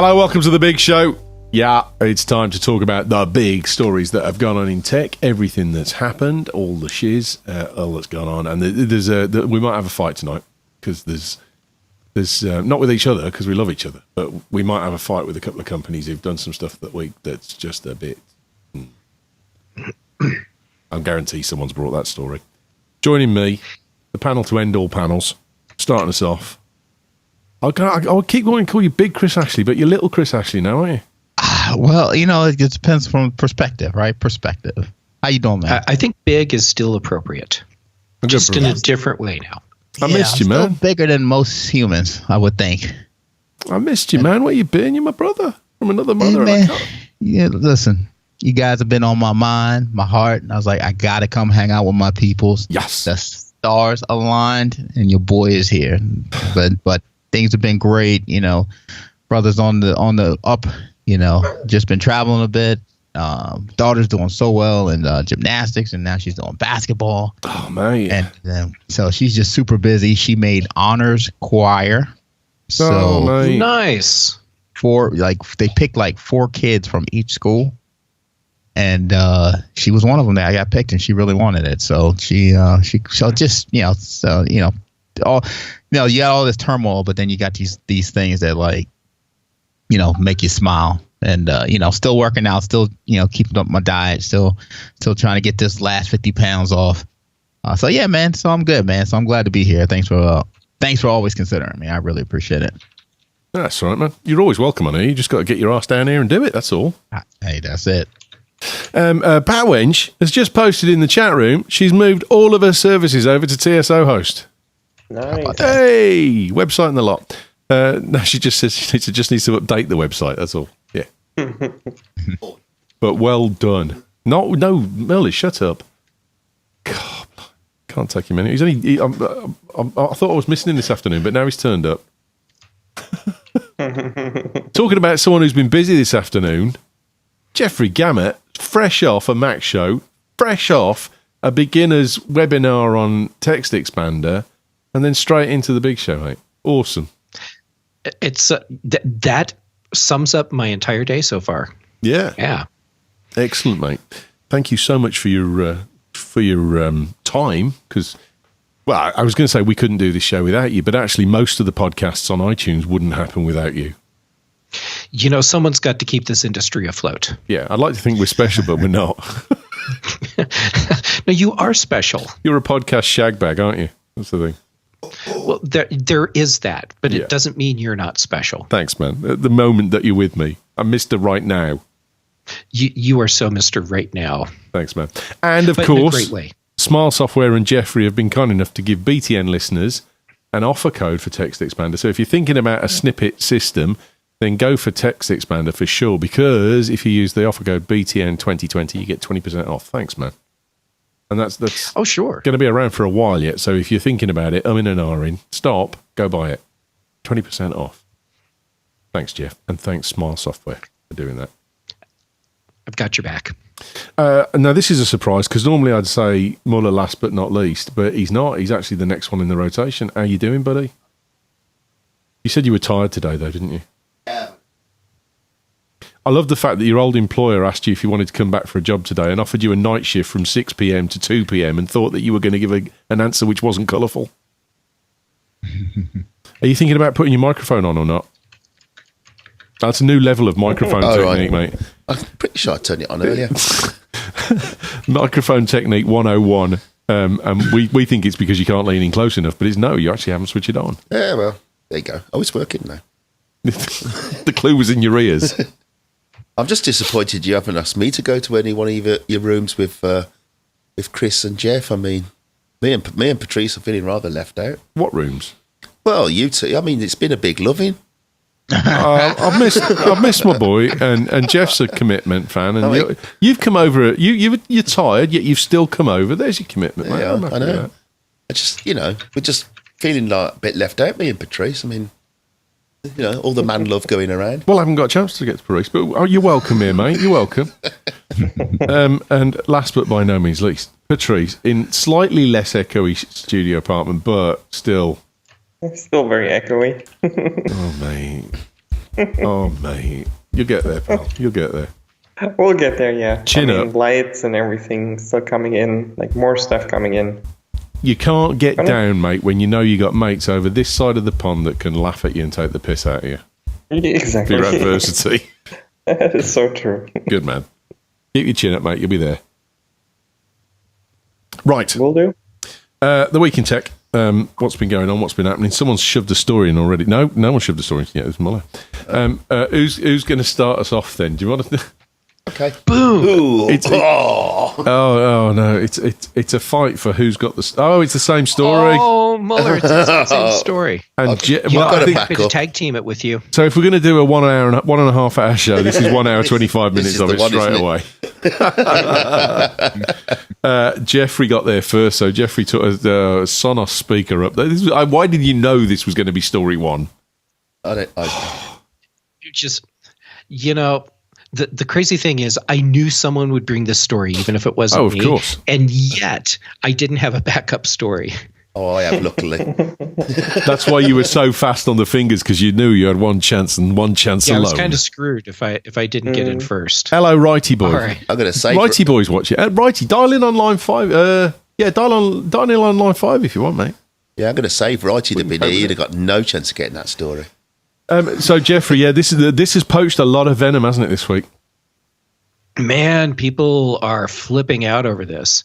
Hello, welcome to the big show. Yeah, it's time to talk about the big stories that have gone on in tech, everything that's happened, all the shiz, all that's gone on. And we might have a fight tonight because there's not with each other because we love each other, but we might have a fight with a couple of companies who've done some stuff that's just a bit. I guarantee someone's brought that story. Joining me, the panel to end all panels, starting us off. I'll keep wanting to call you Big Chris Ashley, but you're Little Chris Ashley now, aren't you? Well, it depends from perspective, right? Perspective. How you doing, man? I think big is still appropriate, just in a different way now. I missed you, man. Still bigger than most humans, I would think. I missed you, man. Where you been? You're my brother from another mother. Hey, man. Yeah, listen, you guys have been on my mind, my heart, and I was like, I gotta come hang out with my peoples. Yes, the stars aligned, and your boy is here. But things have been great. Brothers on the up. Just been traveling a bit. Daughter's doing so well in gymnastics, and now she's doing basketball. Oh, man. And so she's just super busy. She made honors choir. So nice. They picked 4 kids from each school, and she was one of them that I got picked, and she really wanted it. So you got all this turmoil, but then you got these things that make you smile. And still working out, still keeping up my diet, still trying to get this last 50 pounds off. So yeah, man. So I'm good, man. So I'm glad to be here. Thanks for always considering me. I really appreciate it. That's all right, man. You're always welcome on here. You just got to get your ass down here and do it. That's all. Hey, that's it. Pat Wench has just posted in the chat room. She's moved all of her services over to TSO Host. Nice. Hey, website and the lot. No, she just says she just needs to update the website. That's all. Yeah. But well done. No, Merle, shut up. God, can't take him in. He's only. I thought I was missing him this afternoon, but now he's turned up. Talking about someone who's been busy this afternoon, Jeffrey Gammett, fresh off a Mac show, fresh off a beginner's webinar on Text Expander, and then straight into the big show, mate. Awesome. It's that sums up my entire day so far. Yeah. Excellent, mate. Thank you so much for your time. Because, well, I was going to say we couldn't do this show without you, but actually most of the podcasts on iTunes wouldn't happen without you. Someone's got to keep this industry afloat. Yeah, I'd like to think we're special, but we're not. No, you are special. You're a podcast shagbag, aren't you? That's the thing. Well, there is that, but it doesn't mean you're not special. Thanks, man. At the moment that you're with me, I'm Mr. Right Now. You are so Mr. Right Now. Thanks, man. And of course, in a great way. Smile Software and Jeffrey have been kind enough to give BTN listeners an offer code for Text Expander. So if you're thinking about a snippet system, then go for Text Expander for sure, because if you use the offer code BTN 2020, you get 20% off. Thanks, man. And that's sure going to be around for a while yet. So if you're thinking about it, in and ahhing, stop, go buy it. 20% off. Thanks, Jeff. And thanks, Smile Software, for doing that. I've got your back. Now, this is a surprise because normally I'd say Muller last but not least, but he's not. He's actually the next one in the rotation. How you doing, buddy? You said you were tired today, though, didn't you? Yeah. I love the fact that your old employer asked you if you wanted to come back for a job today and offered you a night shift from 6 p.m. to 2 p.m. and thought that you were going to give an answer which wasn't colourful. Are you thinking about putting your microphone on or not? That's a new level of microphone technique, mate. I'm pretty sure I turned it on earlier. Microphone technique 101. And we think it's because you can't lean in close enough, but it's no, you actually haven't switched it on. Yeah, well, there you go. Oh, it's working now. The clue was in your ears. I'm just disappointed you haven't asked me to go to any one of your rooms with Chris and Jeff. I mean, me and Patrice are feeling rather left out. What rooms? Well, you two. I mean, it's been a big loving. I've missed my boy, and Jeff's a commitment fan, and you've come over. You're tired, yet you've still come over. There's your commitment, mate. Yeah, I know. I just, we're just feeling like a bit left out. Me and Patrice. I mean, all the man love going around. Well, I haven't got a chance to get to Patrice, but you're welcome here, mate. You're welcome. And last but by no means least, Patrice in slightly less echoey studio apartment, but still. It's still very echoey. Oh, mate. Oh, mate. You'll get there, pal. You'll get there. We'll get there, yeah. Chin up. Lights and everything still coming in, like more stuff coming in. You can't get down, mate, when you know you got mates over this side of the pond that can laugh at you and take the piss out of you. Exactly. For your adversity. That is so true. Good man. Keep your chin up, mate. You'll be there. Right. Will do. The week in tech. What's been going on? What's been happening? Someone's shoved a story in already. No one shoved a story in yet. It was Muller. Who's going to start us off then? Do you want to? Okay. Boom. Oh no! It's a fight for who's got the. It's the same story. Oh, Muller, it's the same story. And I'm happy to tag team it with you. So if we're going to do a 1 hour and 1.5 hour show, this is 1 hour 25 minutes of it straight away. Jeffrey got there first, so Jeffrey took a Sonos speaker up. Why did you know this was going to be story one? The crazy thing is, I knew someone would bring this story, even if it wasn't me. Of course. And yet, I didn't have a backup story. Oh, I have, luckily. That's why you were so fast on the fingers, because you knew you had one chance and one chance alone. I was kind of screwed if I didn't get in first. Hello, Righty Boy. All right. I'm going to say... Righty Boy's watching. Righty, dial in on line 5. Dial in on line 5 if you want, mate. Yeah, I'm going to say if Righty had been here, you'd have got no chance of getting that story. So Jeffrey, this has poached a lot of venom, hasn't it, this week? Man, people are flipping out over this.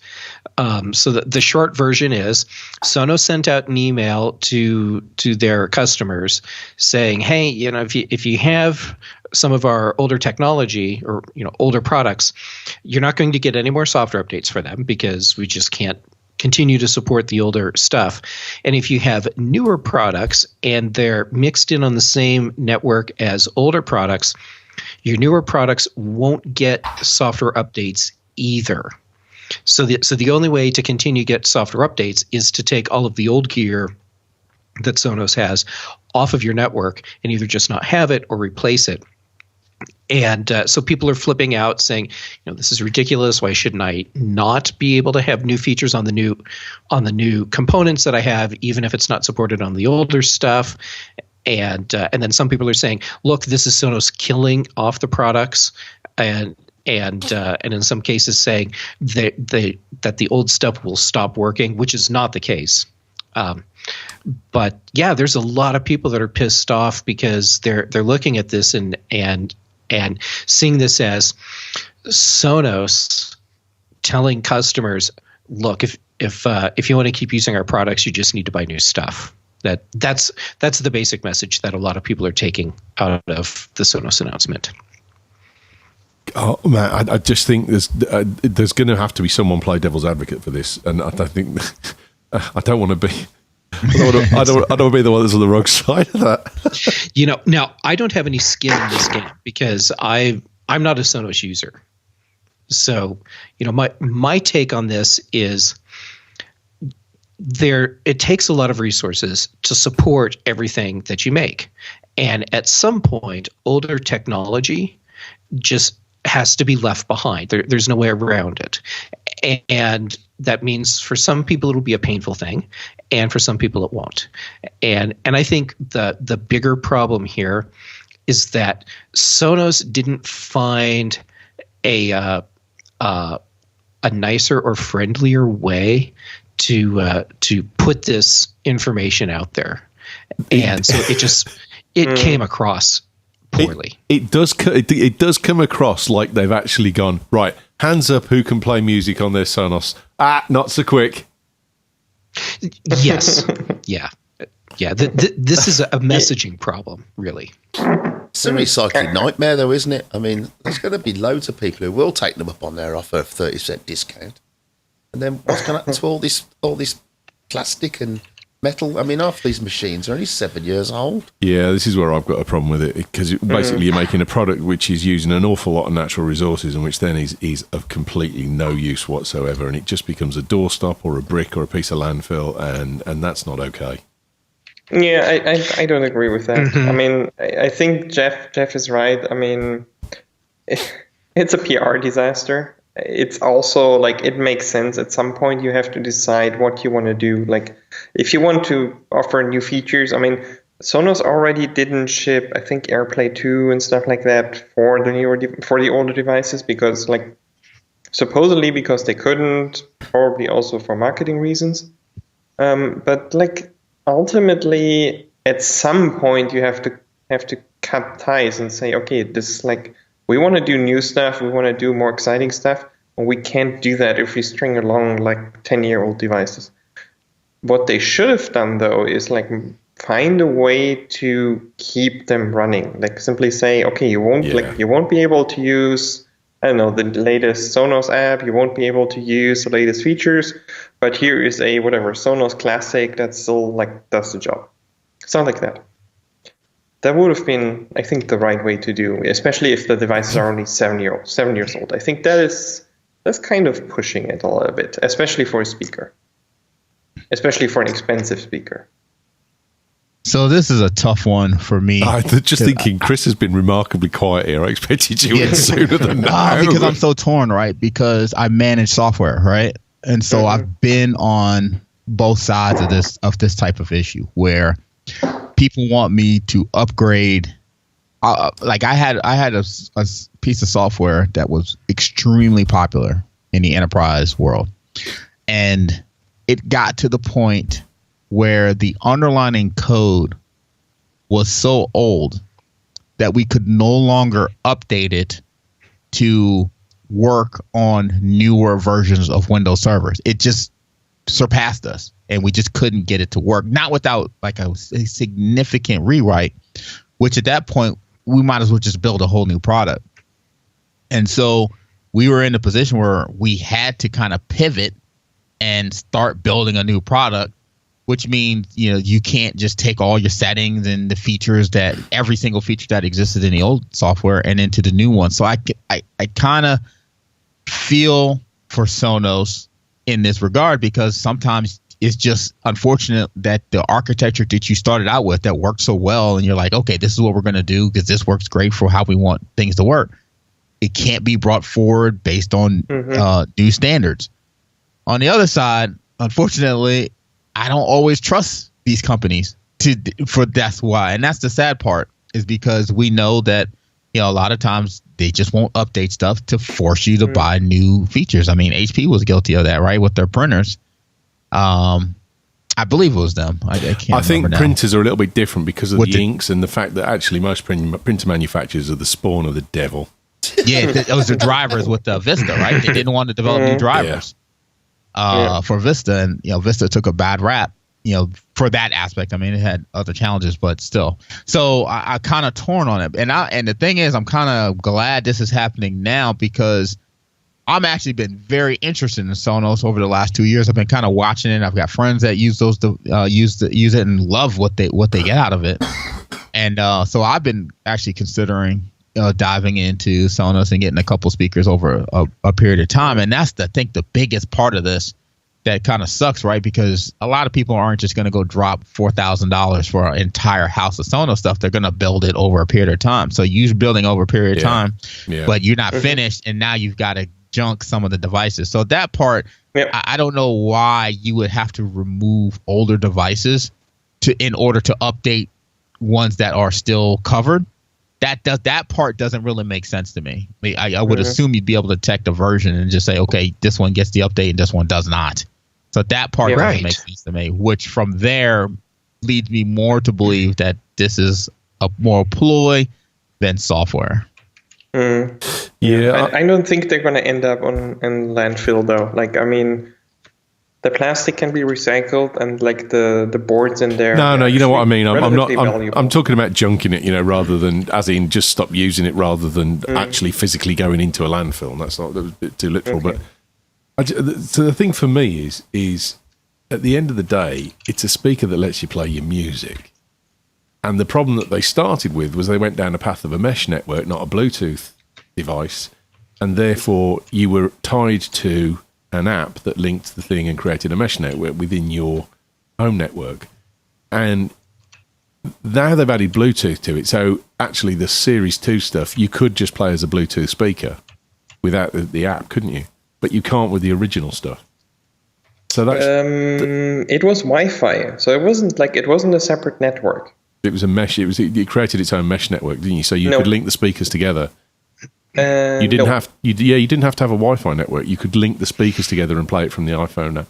So the short version is Sonos sent out an email to their customers saying, hey, if you have some of our older technology or older products, you're not going to get any more software updates for them because we just can't continue to support the older stuff. And if you have newer products and they're mixed in on the same network as older products, your newer products won't get software updates either. So the only way to continue to get software updates is to take all of the old gear that Sonos has off of your network and either just not have it or replace it. And so people are flipping out saying, this is ridiculous. Why shouldn't I not be able to have new features on the new components that I have, even if it's not supported on the older stuff? And then some people are saying, look, this is Sonos killing off the products, and in some cases saying that the old stuff will stop working, which is not the case. But yeah, there's a lot of people that are pissed off because they're looking at this and seeing this as Sonos telling customers, look, if you want to keep using our products, you just need to buy new stuff. That's the basic message that a lot of people are taking out of the Sonos announcement. Oh man, I just think there's going to have to be someone play devil's advocate for this, and I don't think I don't want to be. I don't want to be the one that's on the wrong side of that. Now I don't have any skin in this game because I'm not a Sonos user. So, my take on this is it takes a lot of resources to support everything that you make. And at some point, older technology just has to be left behind. There's no way around it. And that means for some people it'll be a painful thing, and for some people it won't. And I think the bigger problem here is that Sonos didn't find a nicer or friendlier way to put this information out there, and so it came across poorly. It does come across like they've actually gone, right, hands up who can play music on their Sonos. Not so quick. Yes. Yeah. This is a messaging problem, really. It's a recycling nightmare, though, isn't it? I mean, there's going to be loads of people who will take them up on their offer of 30% discount. And then what's going to happen to all this plastic and metal? I mean, half these machines are only 7 years old. Yeah, this is where I've got a problem with it, because basically you're making a product which is using an awful lot of natural resources and which then is of completely no use whatsoever, and it just becomes a doorstop or a brick or a piece of landfill, and that's not okay. Yeah, I don't agree with that. Mm-hmm. I mean, I think Jeff is right. I mean, it's a PR disaster. It's also like, it makes sense. At some point you have to decide what you want to do. Like, if you want to offer new features, I mean, Sonos already didn't ship, I think, AirPlay 2 and stuff like that for the older devices because, like, supposedly because they couldn't, probably also for marketing reasons. But like ultimately, at some point, you have to cut ties and say, okay, this is like we want to do new stuff, we want to do more exciting stuff, and we can't do that if we string along like 10-year-old devices. What they should have done though is like find a way to keep them running. Like simply say, okay, you won't be able to use, I don't know, the latest Sonos app, you won't be able to use the latest features, but here is a whatever Sonos Classic that still like does the job. Something like that. That would have been, I think, the right way to do, especially if the devices are only 7 years old. I think that's kind of pushing it a little bit, especially for a speaker, especially for an expensive speaker. So this is a tough one for me. I'm just thinking, Chris has been remarkably quiet here. I expected you in sooner than now. Because I'm so torn, right? Because I manage software, right? And so I've been on both sides of this type of issue where people want me to upgrade. Like I had a piece of software that was extremely popular in the enterprise world, and it got to the point where the underlying code was so old that we could no longer update it to work on newer versions of Windows servers. It just surpassed us, and we just couldn't get it to work. Not without like a significant rewrite, which at that point we might as well just build a whole new product. And so we were in a position where we had to kind of pivot and start building a new product, which means, you know, you can't just take all your settings and the features that every single feature that existed in the old software and into the new one. So I kind of feel for Sonos in this regard, because sometimes it's just unfortunate that the architecture that you started out with that worked so well, and you're like, okay, this is what we're going to do because this works great for how we want things to work. It can't be brought forward based on new standards. On the other side, unfortunately, I don't always trust these companies that's why. And that's the sad part, is because we know that, you know, a lot of times they just won't update stuff to force you to buy new features. I mean, HP was guilty of that, right? With their printers. I believe it was them. I think printers are a little bit different because of the inks and the fact that actually most printer manufacturers are the spawn of the devil. Yeah, it was the drivers with the Vista, right? They didn't want to develop new drivers for Vista, and you know, Vista took a bad rap, you know, for that aspect. I mean, it had other challenges, but still. So I kind of torn on it, and the thing is, I'm kind of glad this is happening now, because I'm actually been very interested in Sonos over the last 2 years. I've been kind of watching it. I've got friends that use those use it and love what they get out of it, and so I've been actually considering diving into Sonos and getting a couple speakers over a period of time. And that's I think the biggest part of this that kind of sucks, right? Because a lot of people aren't just going to go drop $4,000 for an entire house of Sonos stuff. They're going to build it over a period of time. So you're building over a period of time, but you're not finished, and now you've got to junk some of the devices. So that part, I don't know why you would have to remove older devices in order to update ones that are still covered. That part doesn't really make sense to me. I would assume you'd be able to detect a version and just say, okay, this one gets the update and this one does not. So that part doesn't make sense to me, which from there leads me more to believe that this is a more ploy than software. Yeah, I don't think they're going to end up in landfill though. Like, I mean, the plastic can be recycled, and like the boards in there. No, you know what I mean. I'm talking about junking it, you know, rather than as in just stop using it, rather than actually physically going into a landfill. And that was a bit too literal. Okay. But so the thing for me is at the end of the day, it's a speaker that lets you play your music. And the problem that they started with was they went down the path of a mesh network, not a Bluetooth device, and therefore you were tied to an app that linked the thing and created a mesh network within your home network. And now they've added Bluetooth to it. So actually the Series 2 stuff, you could just play as a Bluetooth speaker without the app, couldn't you? But you can't with the original stuff. So that's... it was Wi-Fi. So it wasn't a separate network. It was a mesh. It created its own mesh network, didn't you? So you could link the speakers together. You didn't have. You didn't have to have a Wi-Fi network. You could link the speakers together and play it from the iPhone app.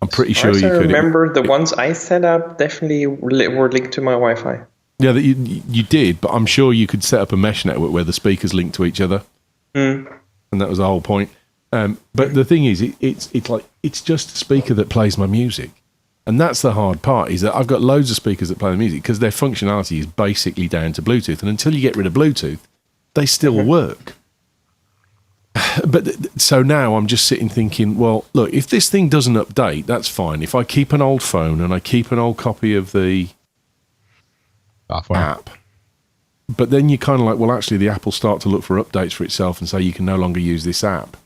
I'm pretty sure you could. I remember the ones I set up definitely were linked to my Wi-Fi. Yeah, you did, but I'm sure you could set up a mesh network where the speakers link to each other, and that was the whole point. But the thing is, it's just a speaker that plays my music, and that's the hard part. Is that I've got loads of speakers that play the music because their functionality is basically down to Bluetooth, and until you get rid of Bluetooth, they still work. But so now I'm just sitting thinking, well, look, if this thing doesn't update, that's fine. If I keep an old phone and I keep an old copy of the software app, but then you're kind of like, well, actually, the app will start to look for updates for itself and say you can no longer use this app.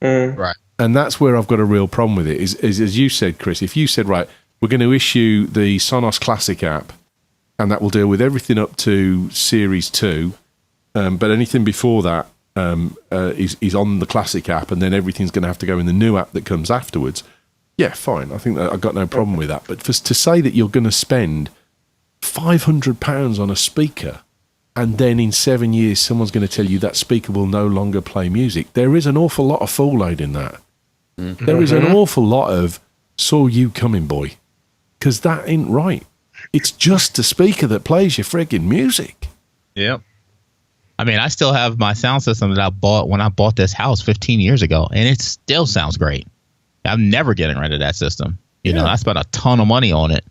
Right. And that's where I've got a real problem with it. Is as you said, Chris, if you said, right, we're going to issue the Sonos Classic app, and that will deal with everything up to Series 2, but anything before that is on the Classic app, and then everything's going to have to go in the new app that comes afterwards. Yeah, fine. I think that I've got no problem with that. But to say that you're going to spend £500 on a speaker, and then in 7 years someone's going to tell you that speaker will no longer play music, there is an awful lot of fool-aid in that. Mm-hmm. There is an awful lot of saw you coming, boy, because that ain't right. It's just a speaker that plays your friggin' music. Yep. I mean, I still have my sound system that I bought when I bought this house 15 years ago, and it still sounds great. I'm never getting rid of that system. You know, I spent a ton of money on it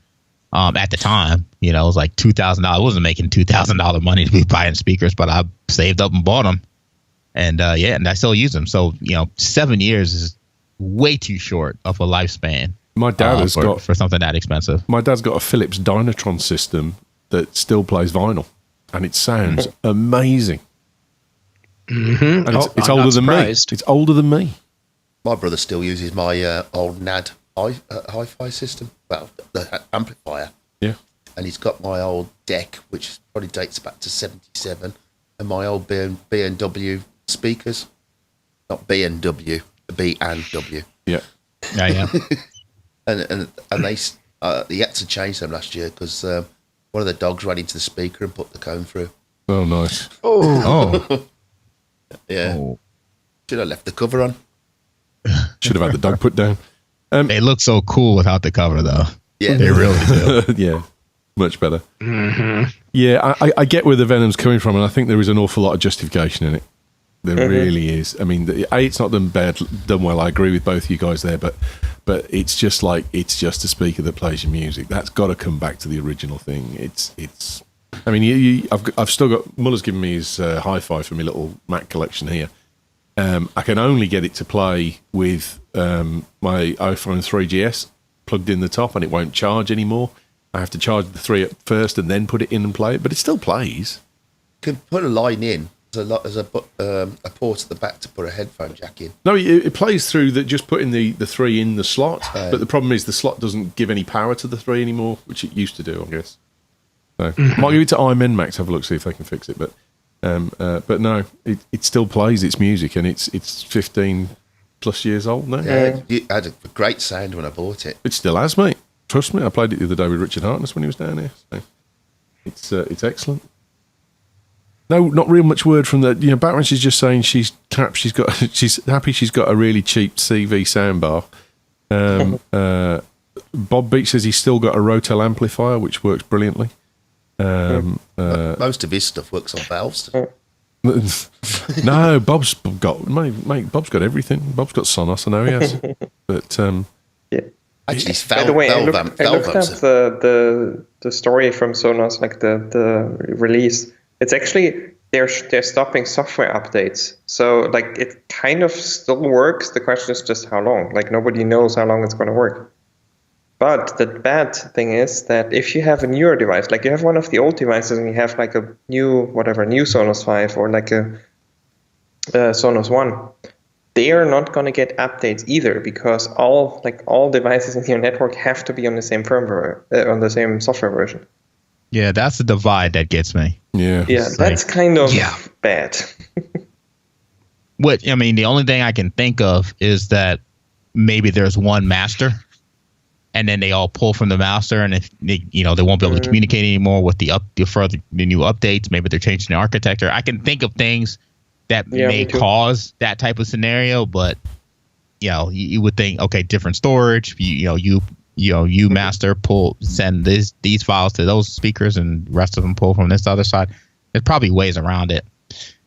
at the time. You know, it was like $2,000. I wasn't making $2,000 money to be buying speakers, but I saved up and bought them. And and I still use them. So, 7 years is way too short of a lifespan. My dad has got for something that expensive. My dad's got a Philips Dynatron system that still plays vinyl, and it sounds amazing. Mm-hmm. And it's older than me. It's older than me. My brother still uses my old NAD hi-fi system, well, the amplifier. Yeah. And he's got my old deck, which probably dates back to 77, and my old B&W speakers. Not B&W, B and W. Yeah. Yeah. and they he had to change them last year because one of the dogs ran into the speaker and put the cone through. Oh, nice. Oh. Yeah. Oh. Should have left the cover on. Should have had the dog put down. They look so cool without the cover, though. Yeah, they really do. Yeah, much better. Mm-hmm. Yeah, I get where the venom's coming from, and I think there is an awful lot of justification in it. There really is. I mean, it's not done well. I agree with both you guys there, but it's just a speaker that plays your music. That's got to come back to the original thing. It's. I mean, I've still got Muller's given me his hi-fi for my little Mac collection here. I can only get it to play with my iPhone 3GS plugged in the top, and it won't charge anymore. I have to charge the 3 up first and then put it in and play it, but it still plays. You can put a line in. There's a port at the back to put a headphone jack in. No, it plays through that. Just putting the 3 in the slot, but the problem is the slot doesn't give any power to the 3 anymore, which it used to do, I guess. So might give it to iMen Max, have a look, see if they can fix it. But no, it still plays its music, and it's 15 plus years old now. Yeah, it had a great sound when I bought it. It still has, mate. Trust me, I played it the other day with Richard Hartness when he was down here. So it's excellent. No, not real much word from the. Batman. She's just saying she's happy she's got a really cheap CV soundbar. Bob Beach says he's still got a Rotel amplifier, which works brilliantly. Most of his stuff works on valves. No, Bob's got everything. Bob's got Sonos, I know he has. But yeah. Actually, by the way, I looked up the story from Sonos, like the release. It's actually they're stopping software updates, so like it kind of still works. The question is just how long. Like nobody knows how long it's going to work. But the bad thing is that if you have a newer device, like you have one of the old devices and you have like a new Sonos 5 or like a Sonos 1, they are not going to get updates either because all devices in your network have to be on the same firmware, on the same software version. Yeah, that's the divide that gets me. Yeah, that's kind of bad. The only thing I can think of is that maybe there's one master. and then they all pull from the master, and if they, they won't be able to communicate anymore with the new updates. Maybe they're changing the architecture. I can think of things that may cause that type of scenario, but you would think, okay, different storage. You master send these files to those speakers, and the rest of them pull from this other side. There's probably ways around it.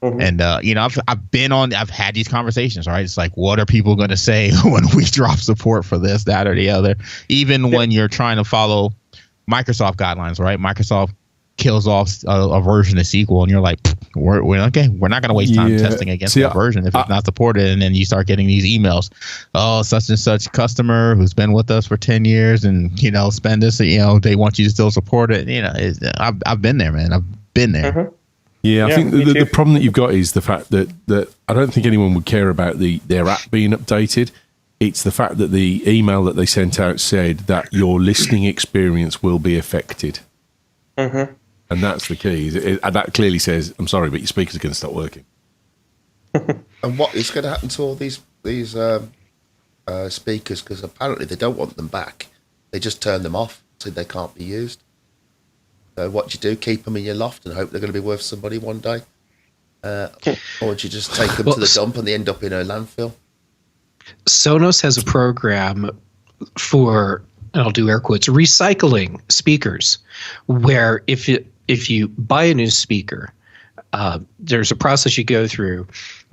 And I've had these conversations, right? It's like, what are people going to say when we drop support for this, that, or the other? Even when you're trying to follow Microsoft guidelines, right? Microsoft kills off a version of SQL, and you're like, we're not going to waste time testing against that version if it's not supported. And then you start getting these emails, oh, such and such customer who's been with us for 10 years, and spend this, they want you to still support it. I've been there, man. I've been there. Yeah, I think the problem that you've got is the fact that I don't think anyone would care about their app being updated. It's the fact that the email that they sent out said that your listening experience will be affected. And that's the key. That clearly says, I'm sorry, but your speakers are going to stop working. And what is going to happen to all these speakers? Because apparently they don't want them back. They just turn them off so they can't be used. So what do you do? Keep them in your loft and hope they're going to be worth somebody one day? Or do you just take them to the dump and they end up in a landfill? Sonos has a program for, and I'll do air quotes, recycling speakers, where if you buy a new speaker, there's a process you go through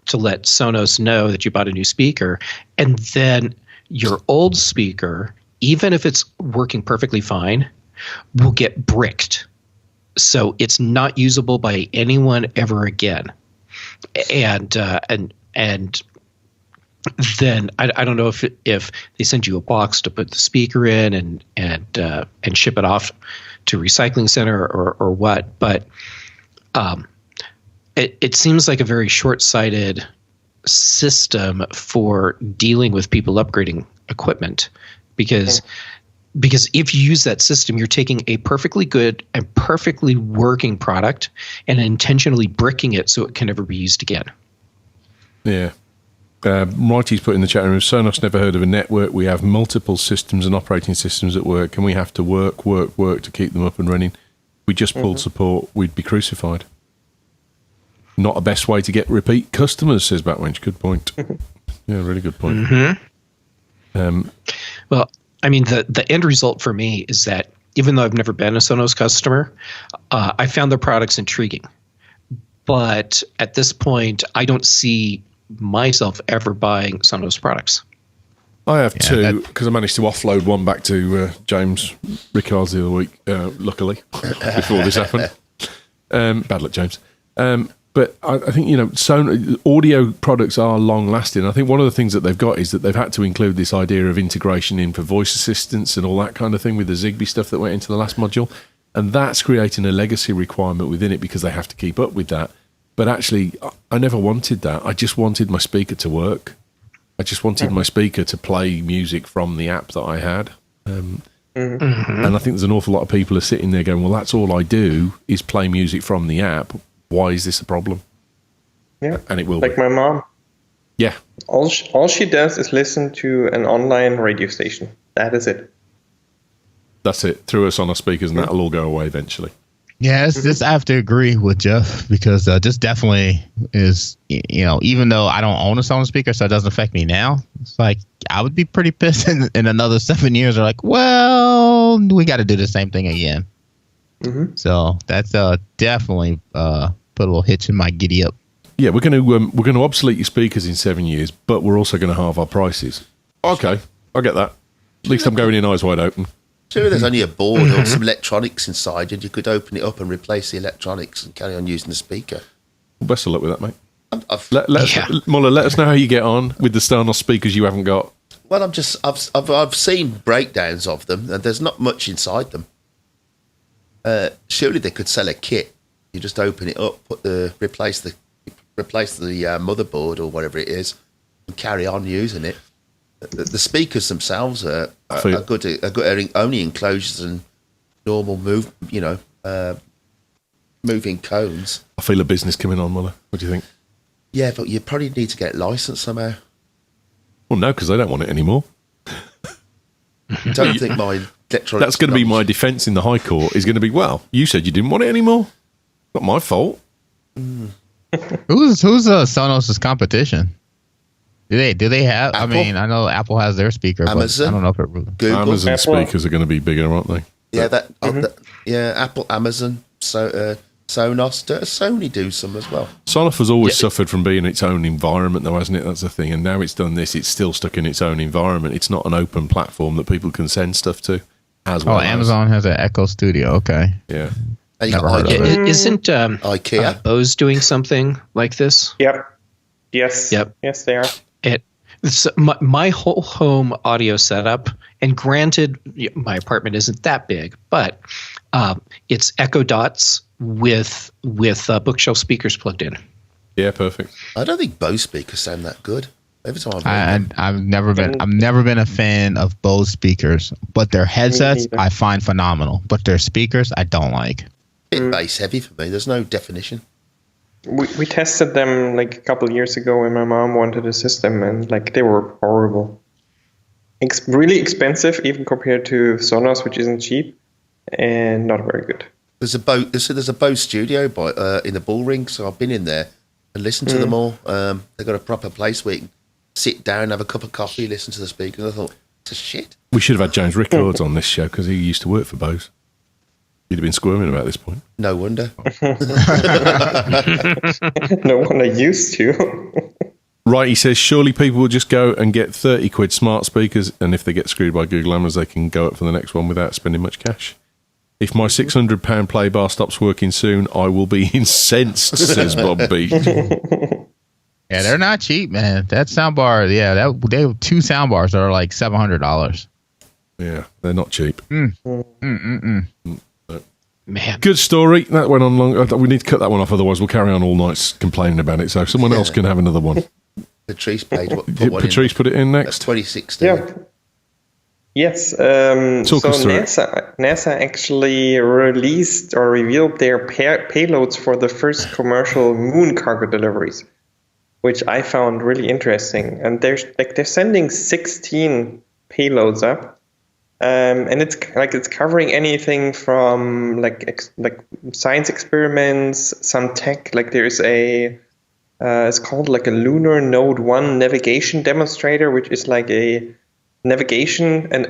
to let Sonos know that you bought a new speaker, and then your old speaker, even if it's working perfectly fine, will get bricked. So it's not usable by anyone ever again. And then I don't know if they send you a box to put the speaker in and ship it off to a recycling center or what, but it seems like a very short-sighted system for dealing with people upgrading equipment, because if you use that system, you're taking a perfectly good and perfectly working product and intentionally bricking it so it can never be used again. Yeah. Righty's put in the chat room, Sonos never heard of a network. We have multiple systems and operating systems at work, and we have to work to keep them up and running. If we just pulled support, we'd be crucified. Not a best way to get repeat customers, says Backwench. Good point. Yeah, really good point. Well, I mean, the end result for me is that even though I've never been a Sonos customer, I found their products intriguing. But at this point, I don't see myself ever buying Sonos products. I have two, because I managed to offload one back to James Rickards the other week, luckily, before this happened. Bad luck, James. But I think, Sony audio products are long-lasting. I think one of the things that they've got is that they've had to include this idea of integration in for voice assistants and all that kind of thing with the Zigbee stuff that went into the last module. And that's creating a legacy requirement within it because they have to keep up with that. But actually, I never wanted that. I just wanted my speaker to work. I just wanted my speaker to play music from the app that I had. And I think there's an awful lot of people are sitting there going, well, that's all I do is play music from the app. Why is this a problem? Yeah. And it will like be. My mom. Yeah. All she does is listen to an online radio station. That is it. That's it. Through us on our speakers, and that'll all go away eventually. Yeah, I have to agree with Jeff, because this definitely is, even though I don't own a Sonos speaker, so it doesn't affect me now. It's like, I would be pretty pissed in another 7 years. They're like, well, we got to do the same thing again. So that's definitely put a little hitch in my giddy up. Yeah, we're going to obsolete your speakers in 7 years, but we're also going to halve our prices. Okay, I get that. At least I'm going in eyes wide open. Sure, there's only a board or some electronics inside, and you could open it up and replace the electronics and carry on using the speaker. Well, best of luck with that, mate. Muller, let us know how you get on with the Sonos speakers you haven't got. Well, I've seen breakdowns of them, and there's not much inside them. Surely they could sell a kit. You just open it up, replace the motherboard or whatever it is, and carry on using it. The speakers themselves are good only enclosures and normal moving cones. I feel a business coming on, Muller. What do you think? Yeah, but you probably need to get licensed somehow. Well, no, because they don't want it anymore. Don't think my electronics. That's going to be my defence in the High Court. Is going to be, well, you said you didn't want it anymore. Not my fault. Who's Sonos' competition? Do they have? Apple? I mean, I know Apple has their speaker, Amazon? but I don't know if it really. Google. Amazon Apple. speakers are going to be bigger, aren't they? Yeah, Apple, Amazon, Sonos, Sony do some as well. Sonos has always suffered from being its own environment, though, hasn't it? That's the thing. And now it's done this, it's still stuck in its own environment. It's not an open platform that people can send stuff to. As well Amazon has an Echo Studio. Okay. Yeah. And you Never got heard of IKEA. Isn't IKEA. Bose doing something like this? Yep. Yes. Yep. Yes, they are. It's my whole home audio setup, and granted, my apartment isn't that big, but it's Echo Dots with bookshelf speakers plugged in. Yeah, perfect. I don't think Bose speakers sound that good. Every time I've heard them. I've never been a fan of Bose speakers, but their headsets neither. I find phenomenal. But their speakers I don't like. Bit bass heavy for me. There's no definition. We tested them like a couple of years ago when my mom wanted a system, and like they were horrible. Really expensive, even compared to Sonos, which isn't cheap, and not very good. There's a Bose studio in the Bull Ring, so I've been in there and listened to them all. They've got a proper place where you can sit down, have a cup of coffee, listen to the speakers. I thought, it's a shit. We should have had James Rickards on this show because he used to work for Bose. You'd have been squirming about this point. No wonder. No one I used to. Right, he says, surely people will just go and get 30 quid smart speakers, and if they get screwed by Google Amazon, they can go up for the next one without spending much cash. If my £600 play bar stops working soon, I will be incensed, says Bob B. Yeah, they're not cheap, man. That soundbar, they have 2 soundbars that are like $700. Yeah, they're not cheap. Man, Good story. That went on long. We need to cut that one off, otherwise we'll carry on all night complaining about it. So someone else can have another one. Patrice put one Patrice in. put it in That's next. 2016. Yeah. Yes. Talk us through it. NASA actually released or revealed their payloads for the first commercial moon cargo deliveries, which I found really interesting. And they're sending 16 payloads up, and it's covering anything from like science experiments, some tech. Like there's it's called like a Lunar Node 1 navigation demonstrator, which is like an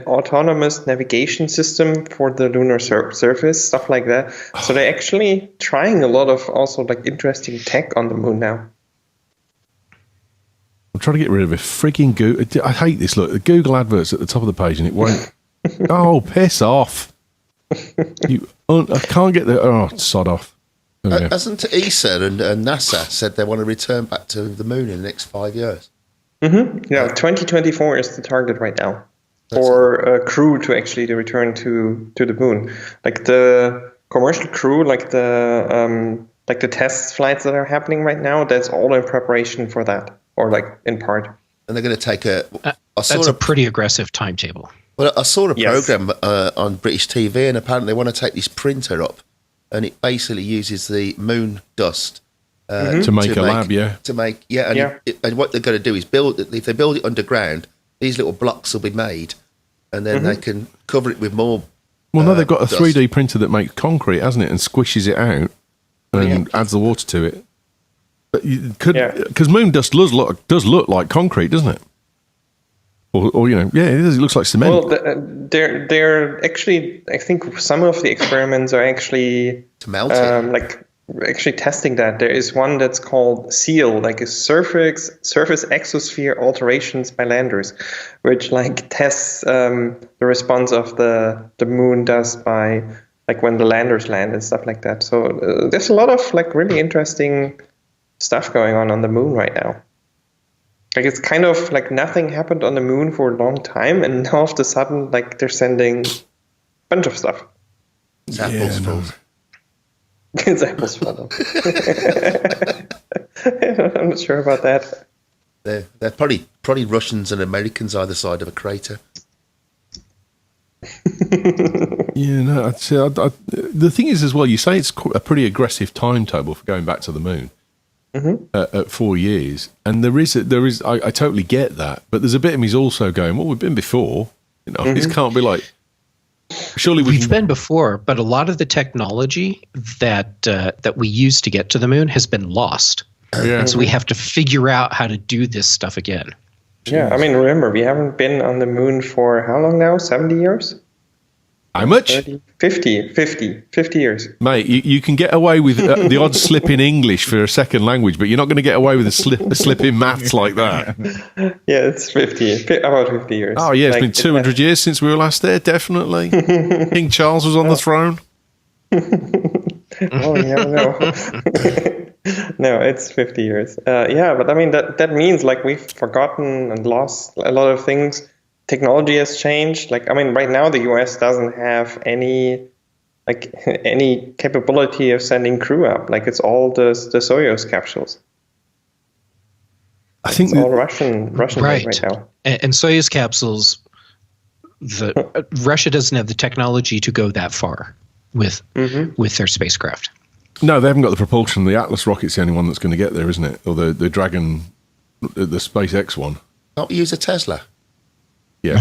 autonomous navigation system for the lunar surface, stuff like that. So they're actually trying a lot of also like interesting tech on the moon now. I'm trying to get rid of a freaking Google. I hate this. Look, the Google adverts at the top of the page, and it won't. Oh, piss off! I can't get the. Oh, sod off. There we go. Hasn't ESA and NASA said they want to return back to the moon in the next 5 years? Yeah, 2024 is the target right now for a crew to actually return to the moon. Like the commercial crew, like the test flights that are happening right now, that's all in preparation for that, or like in part. And they're going to take that's a pretty aggressive timetable. Well, I saw a Yes. program on British TV, and apparently they want to take this printer up, and it basically uses the moon dust To make a lab, yeah. And what they're going to do is if they build it underground, these little blocks will be made, and then they can cover it with more. Well, no, they've got a dust. 3D printer that makes concrete, hasn't it, and squishes it out and adds the water to it. But you could, because moon dust does look like concrete, doesn't it? Or it is. It looks like cement. Well, they're actually, I think some of the experiments are actually To melt it. Actually testing that. There is one that's called SEAL, like a surface exosphere alterations by landers, which like tests the response of the moon dust by like when the landers land and stuff like that. So there's a lot of like really interesting stuff going on the moon right now. Like it's kind of like nothing happened on the moon for a long time, and now all of a sudden like they're sending a bunch of stuff. It's Apple's fault. It's Apple's fault. I'm not sure about that. They're probably Russians and Americans either side of a crater. The thing is as well, you say it's a pretty aggressive timetable for going back to the moon at 4 years, and there is I totally get that, but there's a bit of me's also going, well, we've been before, You know, it can't be like. Surely we've been before, but a lot of the technology that we used to get to the moon has been lost. Yeah. And so we have to figure out how to do this stuff again. Yeah, I mean, remember, we haven't been on the moon for how long now? 70 years? How much? 50 years. Mate, you can get away with the odd slip in English for a second language, but you're not going to get away with a slip in maths like that. Yeah, it's about 50 years. Oh, yeah, it's been 200 years since we were last there, definitely. King Charles was on the throne. Oh, you never know. No, it's 50 years. Yeah, but I mean, that means like we've forgotten and lost a lot of things. Technology has changed. Like, I mean, right now the US doesn't have any capability of sending crew up. Like, it's all the Soyuz capsules. I think it's all Russian right now. And Soyuz capsules, Russia doesn't have the technology to go that far with their spacecraft. No, they haven't got the propulsion. The Atlas rocket's the only one that's going to get there, isn't it? Or the Dragon, the SpaceX one. Can't we use a Tesla? Yeah.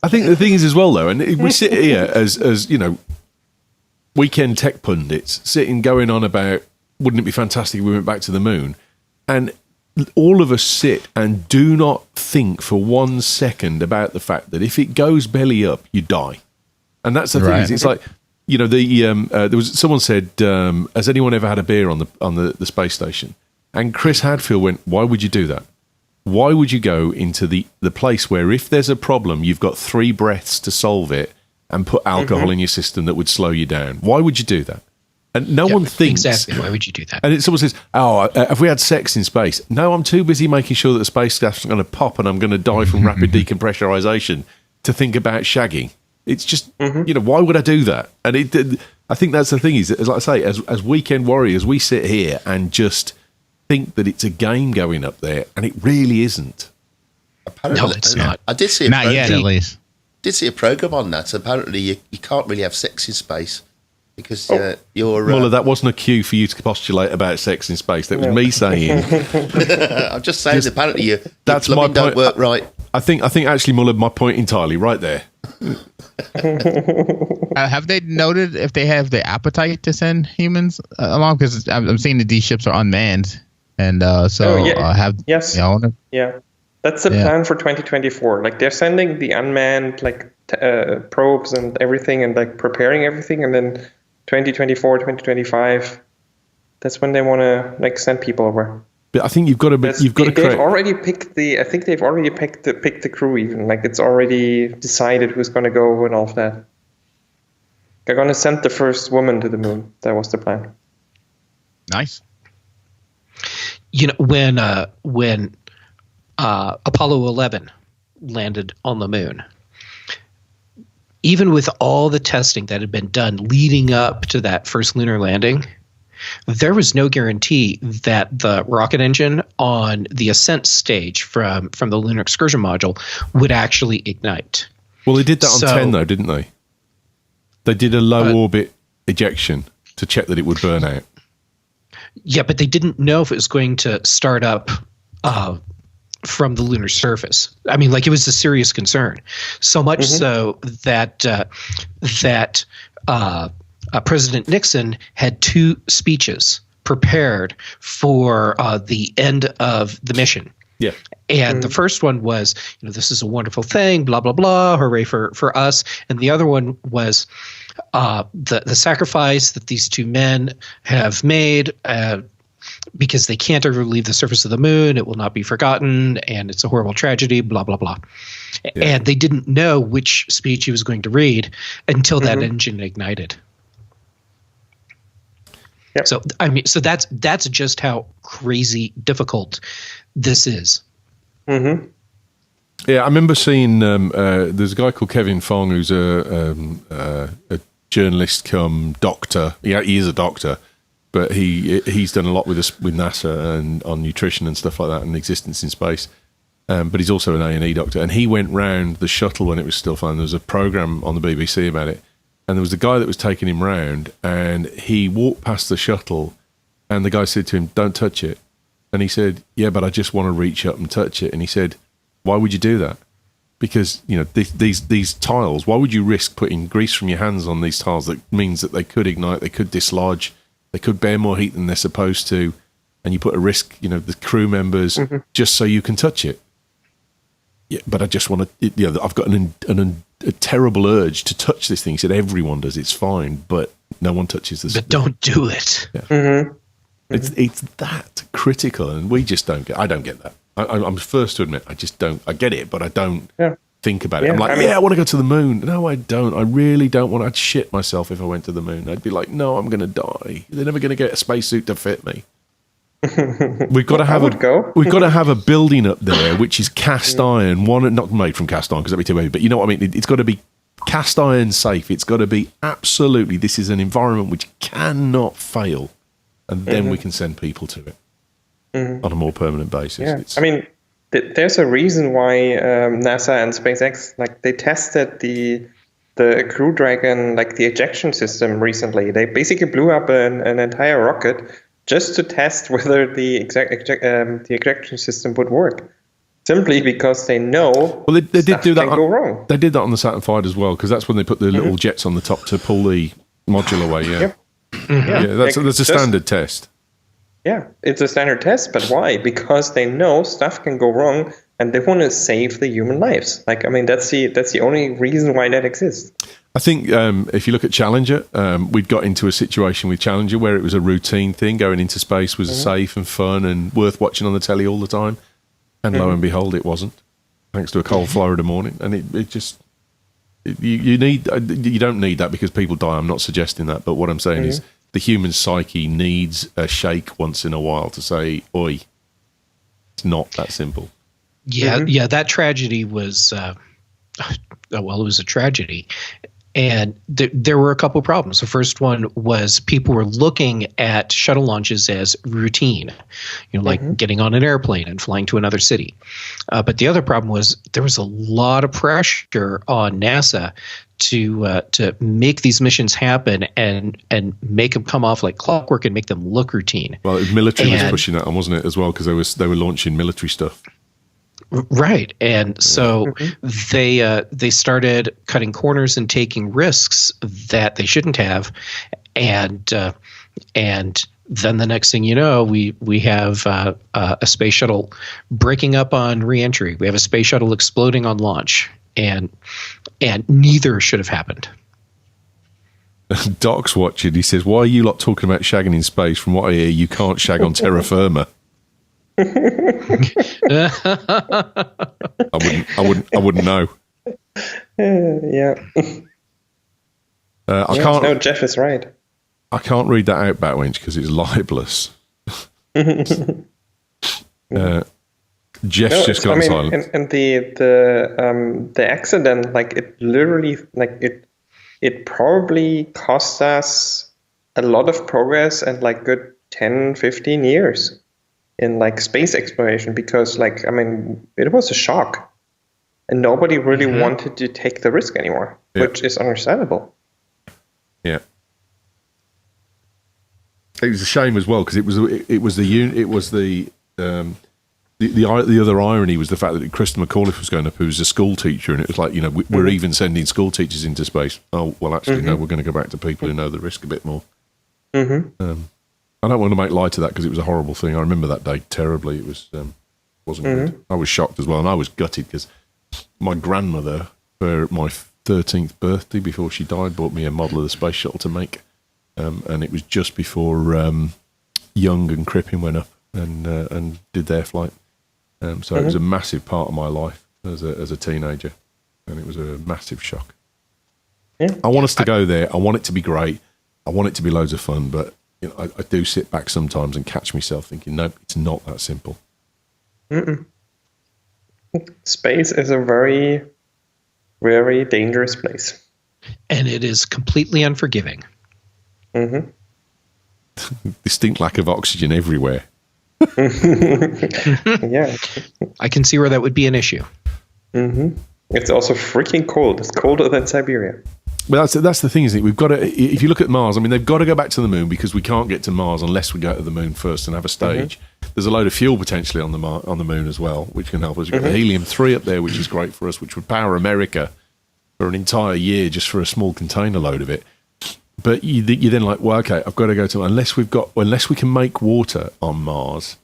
I think the thing is as well, though, and we sit here as you know, weekend tech pundits sitting going on about, wouldn't it be fantastic if we went back to the moon? And all of us sit and do not think for 1 second about the fact that if it goes belly up, you die. And that's the thing. Is it's like, you know, there was someone said, has anyone ever had a beer on the space station? And Chris Hadfield went, why would you do that? Why would you go into the place where if there's a problem, you've got 3 breaths to solve it and put alcohol in your system that would slow you down? Why would you do that? And no one thinks... Exactly, why would you do that? And someone says, have we had sex in space? No, I'm too busy making sure that the spacecraft's going to pop and I'm going to die from rapid decompressurization to think about shagging. It's just, you know, why would I do that? And I think that's the thing is, like I say, as weekend warriors, we sit here and just think that it's a game going up there, and it really isn't. Apparently, no, it's not. I did see not yet, at least. Did see a program on that. Apparently, you can't really have sex in space because you're. Muller, that wasn't a cue for you to postulate about sex in space. That was me saying. I'm just saying. Apparently, your that's my plumbing don't point. work right. I think actually, Muller, my point entirely right there. Have they noted if they have the appetite to send humans along? Because I'm seeing that these ships are unmanned, and yes, that's the plan for 2024. Like, they're sending the unmanned probes and everything, and like preparing everything, and then 2024, 2025, that's when they want to like send people over. But I think you've got to create. They've already picked the. I think they've already picked the crew. Even like it's already decided who's going to go and all of that. They're going to send the first woman to the moon. That was the plan. Nice. You know, when Apollo 11 landed on the moon, even with all the testing that had been done leading up to that first lunar landing, there was no guarantee that the rocket engine on the ascent stage from the lunar excursion module would actually ignite. Well, they did that on 10, though, didn't they? They did a low orbit ejection to check that it would burn out. Yeah, but they didn't know if it was going to start up from the lunar surface. I mean, like, it was a serious concern. So much so that President Nixon had 2 speeches prepared for the end of the mission. Yeah. And the first one was, you know, this is a wonderful thing, blah, blah, blah, hooray for us. And the other one was the sacrifice that these 2 men have made because they can't ever leave the surface of the moon. It will not be forgotten, and it's a horrible tragedy, blah, blah, blah. Yeah. And they didn't know which speech he was going to read until that engine ignited. Yep. So I mean, so that's just how crazy difficult this is. Yeah, I remember seeing there's a guy called Kevin Fong who's a journalist come doctor. Yeah, he is a doctor, but he's done a lot with NASA and on nutrition and stuff like that and existence in space. But he's also an A&E doctor, and he went round the shuttle when it was still flying. There was a program on the BBC about it. And there was a guy that was taking him round, and he walked past the shuttle, and the guy said to him, "Don't touch it." And he said, yeah, but I just want to reach up and touch it. And he said, why would you do that? Because, these tiles, why would you risk putting grease from your hands on these tiles? That means that they could ignite, they could dislodge, they could bear more heat than they're supposed to. And you put at risk, the crew members just so you can touch it. Yeah, but I just want to, I've got a terrible urge to touch this thing. He said, everyone does, it's fine, but no one touches this. But don't do it. Yeah. It's that critical, and we just don't get. I don't get that. I'm the first to admit I just don't. I get it, but I don't think about it. Yeah, I'm like, I want to go to the moon. No, I don't. I really don't want. I'd shit myself if I went to the moon. I'd be like, no, I'm going to die. They're never going to get a spacesuit to fit me. We've got to have we've got to have a building up there which is cast iron. One not made from cast iron because that'd be too heavy. But you know what I mean. It's got to be cast iron safe. It's got to be absolutely. This is an environment which cannot fail. And then we can send people to it on a more permanent basis. Yeah. I mean, there's a reason why NASA and SpaceX, they tested the Crew Dragon, the ejection system recently. They basically blew up an entire rocket just to test whether the ejection system would work. Simply because they know they did do that can go wrong. They did that on the Saturn V as well, because that's when they put the little jets on the top to pull the module away. Yeah. Yep. Yeah, that's a standard test. Yeah, it's a standard test, but why? Because they know stuff can go wrong, and they want to save the human lives. That's the only reason why that exists. I think if you look at Challenger, we'd got into a situation with Challenger where it was a routine thing. Going into space was safe and fun and worth watching on the telly all the time, and lo and behold, it wasn't. Thanks to a cold Florida morning, and it just. You don't need that because people die. I'm not suggesting that, but what I'm saying is the human psyche needs a shake once in a while to say, "Oi, it's not that simple." Yeah, that tragedy was. It was a tragedy, and there were a couple of problems. The first one was people were looking at shuttle launches as routine, like getting on an airplane and flying to another city. But the other problem was there was a lot of pressure on NASA to make these missions happen and make them come off like clockwork and make them look routine. Well, military was pushing that on, wasn't it, as well? Because they were launching military stuff. Right, and so they started cutting corners and taking risks that they shouldn't have, and then the next thing you know, we have a space shuttle breaking up on reentry. We have a space shuttle exploding on launch, and neither should have happened. Doc's watching. He says, "Why are you lot talking about shagging in space? From what I hear, you can't shag on terra firma." I wouldn't know. Yeah. I can't. No, Jeff is right. I can't read that out, Batwinch, because it's libelous. Jeff's just gone silent. And the accident, it literally, it probably cost us a lot of progress and good 10, 15 years. In space exploration, because it was a shock, and nobody really wanted to take the risk anymore, which is understandable. Yeah, it was a shame as well because it was the other irony was the fact that Kristen McAuliffe was going up, who was a school teacher, and it was like we're even sending school teachers into space. Oh well, actually no, we're going to go back to people who know the risk a bit more. I don't want to make light of that because it was a horrible thing. I remember that day terribly. It was wasn't good. I was shocked as well, and I was gutted because my grandmother, for my 13th birthday before she died, bought me a model of the space shuttle to make, and it was just before Young and Crippen went up and did their flight. So it was a massive part of my life as a teenager, and it was a massive shock. Yeah. I want us to go there. I want it to be great. I want it to be loads of fun, but I do sit back sometimes and catch myself thinking, no, it's not that simple. Space is a very, very dangerous place. And it is completely unforgiving. Distinct lack of oxygen everywhere. Yeah. I can see where that would be an issue. It's also freaking cold. It's colder than Siberia. Well, that's the thing, isn't it? We've got to. If you look at Mars, they've got to go back to the moon because we can't get to Mars unless we go to the moon first and have a stage. There's a load of fuel potentially on the moon as well, which can help us. We've got the helium-3 up there, which is great for us, which would power America for an entire year just for a small container load of it. But you're then like, well, okay, I've got to go to unless we can make water on Mars,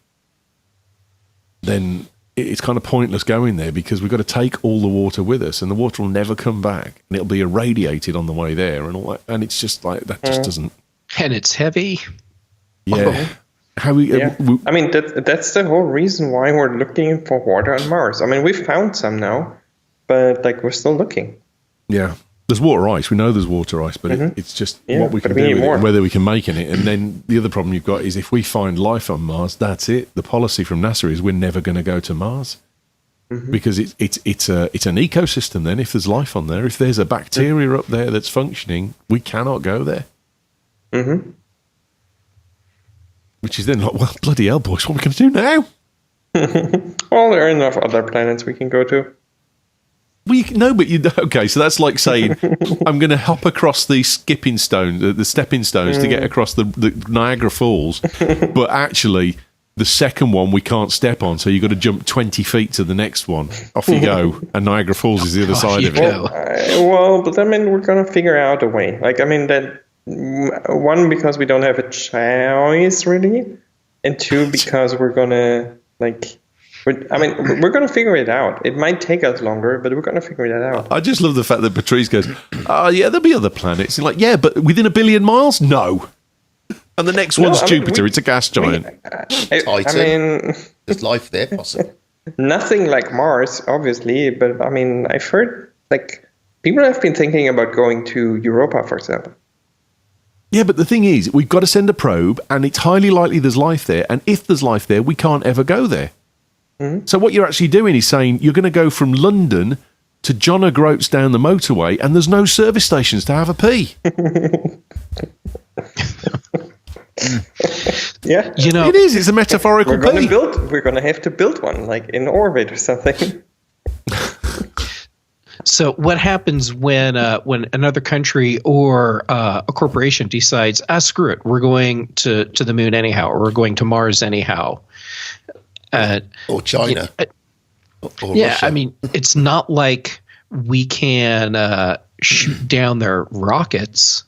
then it's kind of pointless going there because we've got to take all the water with us, and the water will never come back, and it'll be irradiated on the way there, and all that. And it's just like that just doesn't. And it's heavy. Yeah. I mean, that's the whole reason why we're looking for water on Mars. I mean, we've found some now, but like we're still looking. Yeah. There's water ice. We know there's water ice, but it's just what we can do with it and whether we can make in it. And then the other problem you've got is if we find life on Mars, that's it. The policy from NASA is we're never going to go to Mars because it's an ecosystem. Then if there's life on there, if there's a bacteria up there that's functioning, we cannot go there. Which is then like, well, bloody hell, boys, what are we going to do now? Well, there are enough other planets we can go to. Okay, so that's like saying I'm going to hop across the stepping stones to get across the Niagara Falls, but actually the second one we can't step on, so you've got to jump 20 feet to the next one. Off you go, and Niagara Falls is the other side of it. Well, but I mean, we're going to figure out a way. Like, I mean, that one, because we don't have a choice really, and two, because we're going to we're going to figure it out. It might take us longer, but we're going to figure it out. I just love the fact that Patrice goes, yeah, there'll be other planets. You're like, yeah, but within 1 billion miles? No. And the next one's Jupiter. It's a gas giant. Titan. There's life there, possibly. Nothing like Mars, obviously, but I mean, I've heard like people have been thinking about going to Europa, for example. Yeah, but the thing is, we've got to send a probe, and it's highly likely there's life there. And if there's life there, we can't ever go there. So what you're actually doing is saying you're going to go from London to John O'Groats down the motorway, and there's no service stations to have a pee. Yeah, it is. It's a metaphorical pee. We're going to have to build one, like in orbit or something. So what happens when another country or a corporation decides, screw it, we're going to the moon anyhow, or we're going to Mars anyhow? Or China. Or Russia. I mean, it's not like we can shoot down their rockets.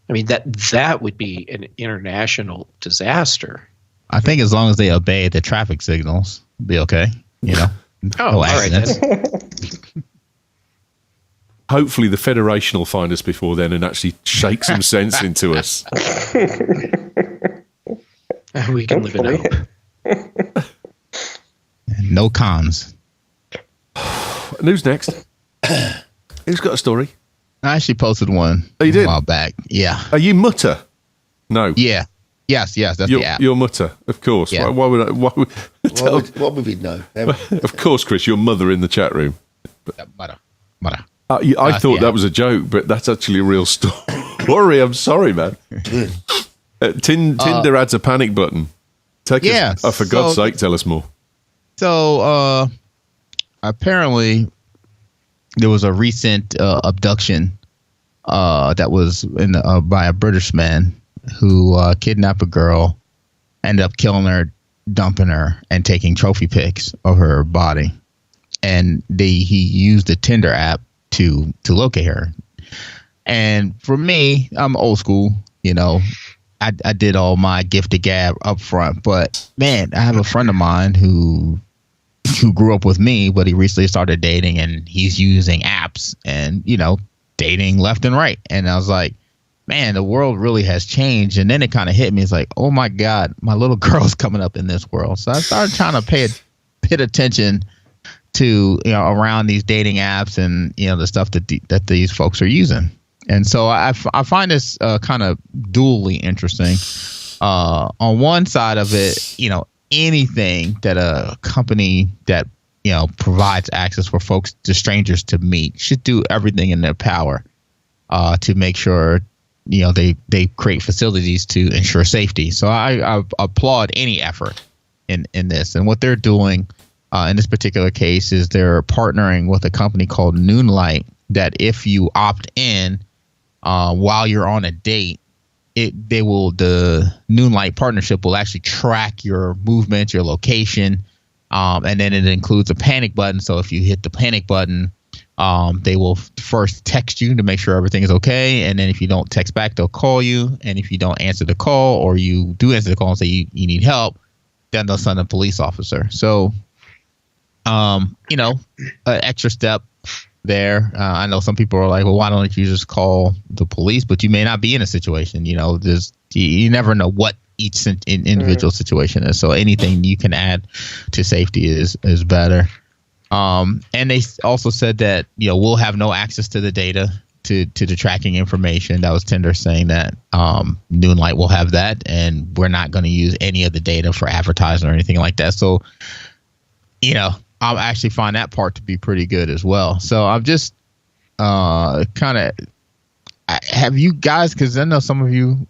I mean, that would be an international disaster. I think as long as they obey the traffic signals, it'll be okay. All right then. Hopefully the Federation will find us before then and actually shake some sense into us. We can live in hope. No cons. And who's next? Who's got a story? I actually posted one you did? a while back. Yeah. Are you Mutter? No. Yeah. Yes. That's the app. You're Mutter, of course. Yeah. Why would we know? Of course, Chris, your mother in the chat room. Mother. I thought that was a joke, but that's actually a real story. I'm sorry, man. Tinder adds a panic button. For God's sake, tell us more. So, apparently, there was a recent abduction that was by a British man who kidnapped a girl, ended up killing her, dumping her, and taking trophy pics of her body. And he used the Tinder app to locate her. And for me, I'm old school, I did all my gift to gab up front, but man, I have a friend of mine who grew up with me, but he recently started dating, and he's using apps and, dating left and right. And I was like, man, the world really has changed. And then it kind of hit me. It's like, oh my God, my little girl's coming up in this world. So I started trying to pay attention to, around these dating apps and, the stuff that these folks are using. And so I find this kind of dually interesting. On one side of it, anything that a company that provides access for folks, to strangers, to meet, should do everything in their power to make sure they create facilities to ensure safety. So I applaud any effort in this. And what they're doing in this particular case is they're partnering with a company called Noonlight, that if you opt in while you're on a date, the Noonlight partnership will actually track your movement, your location, and then it includes a panic button. So if you hit the panic button, they will first text you to make sure everything is okay, and then if you don't text back, they'll call you. And if you don't answer the call, or you do answer the call and say you need help, then they'll send a police officer. So, an extra step there. I know some people are like, well, why don't you just call the police? But you may not be in a situation. You never know what each individual situation is. So anything you can add to safety is better. And they also said that we'll have no access to the data, to the tracking information. That was Tinder saying that Noonlight will have that, and we're not going to use any of the data for advertising or anything like that. So, I'll actually find that part to be pretty good as well. So I'm just have you guys, because I know some of you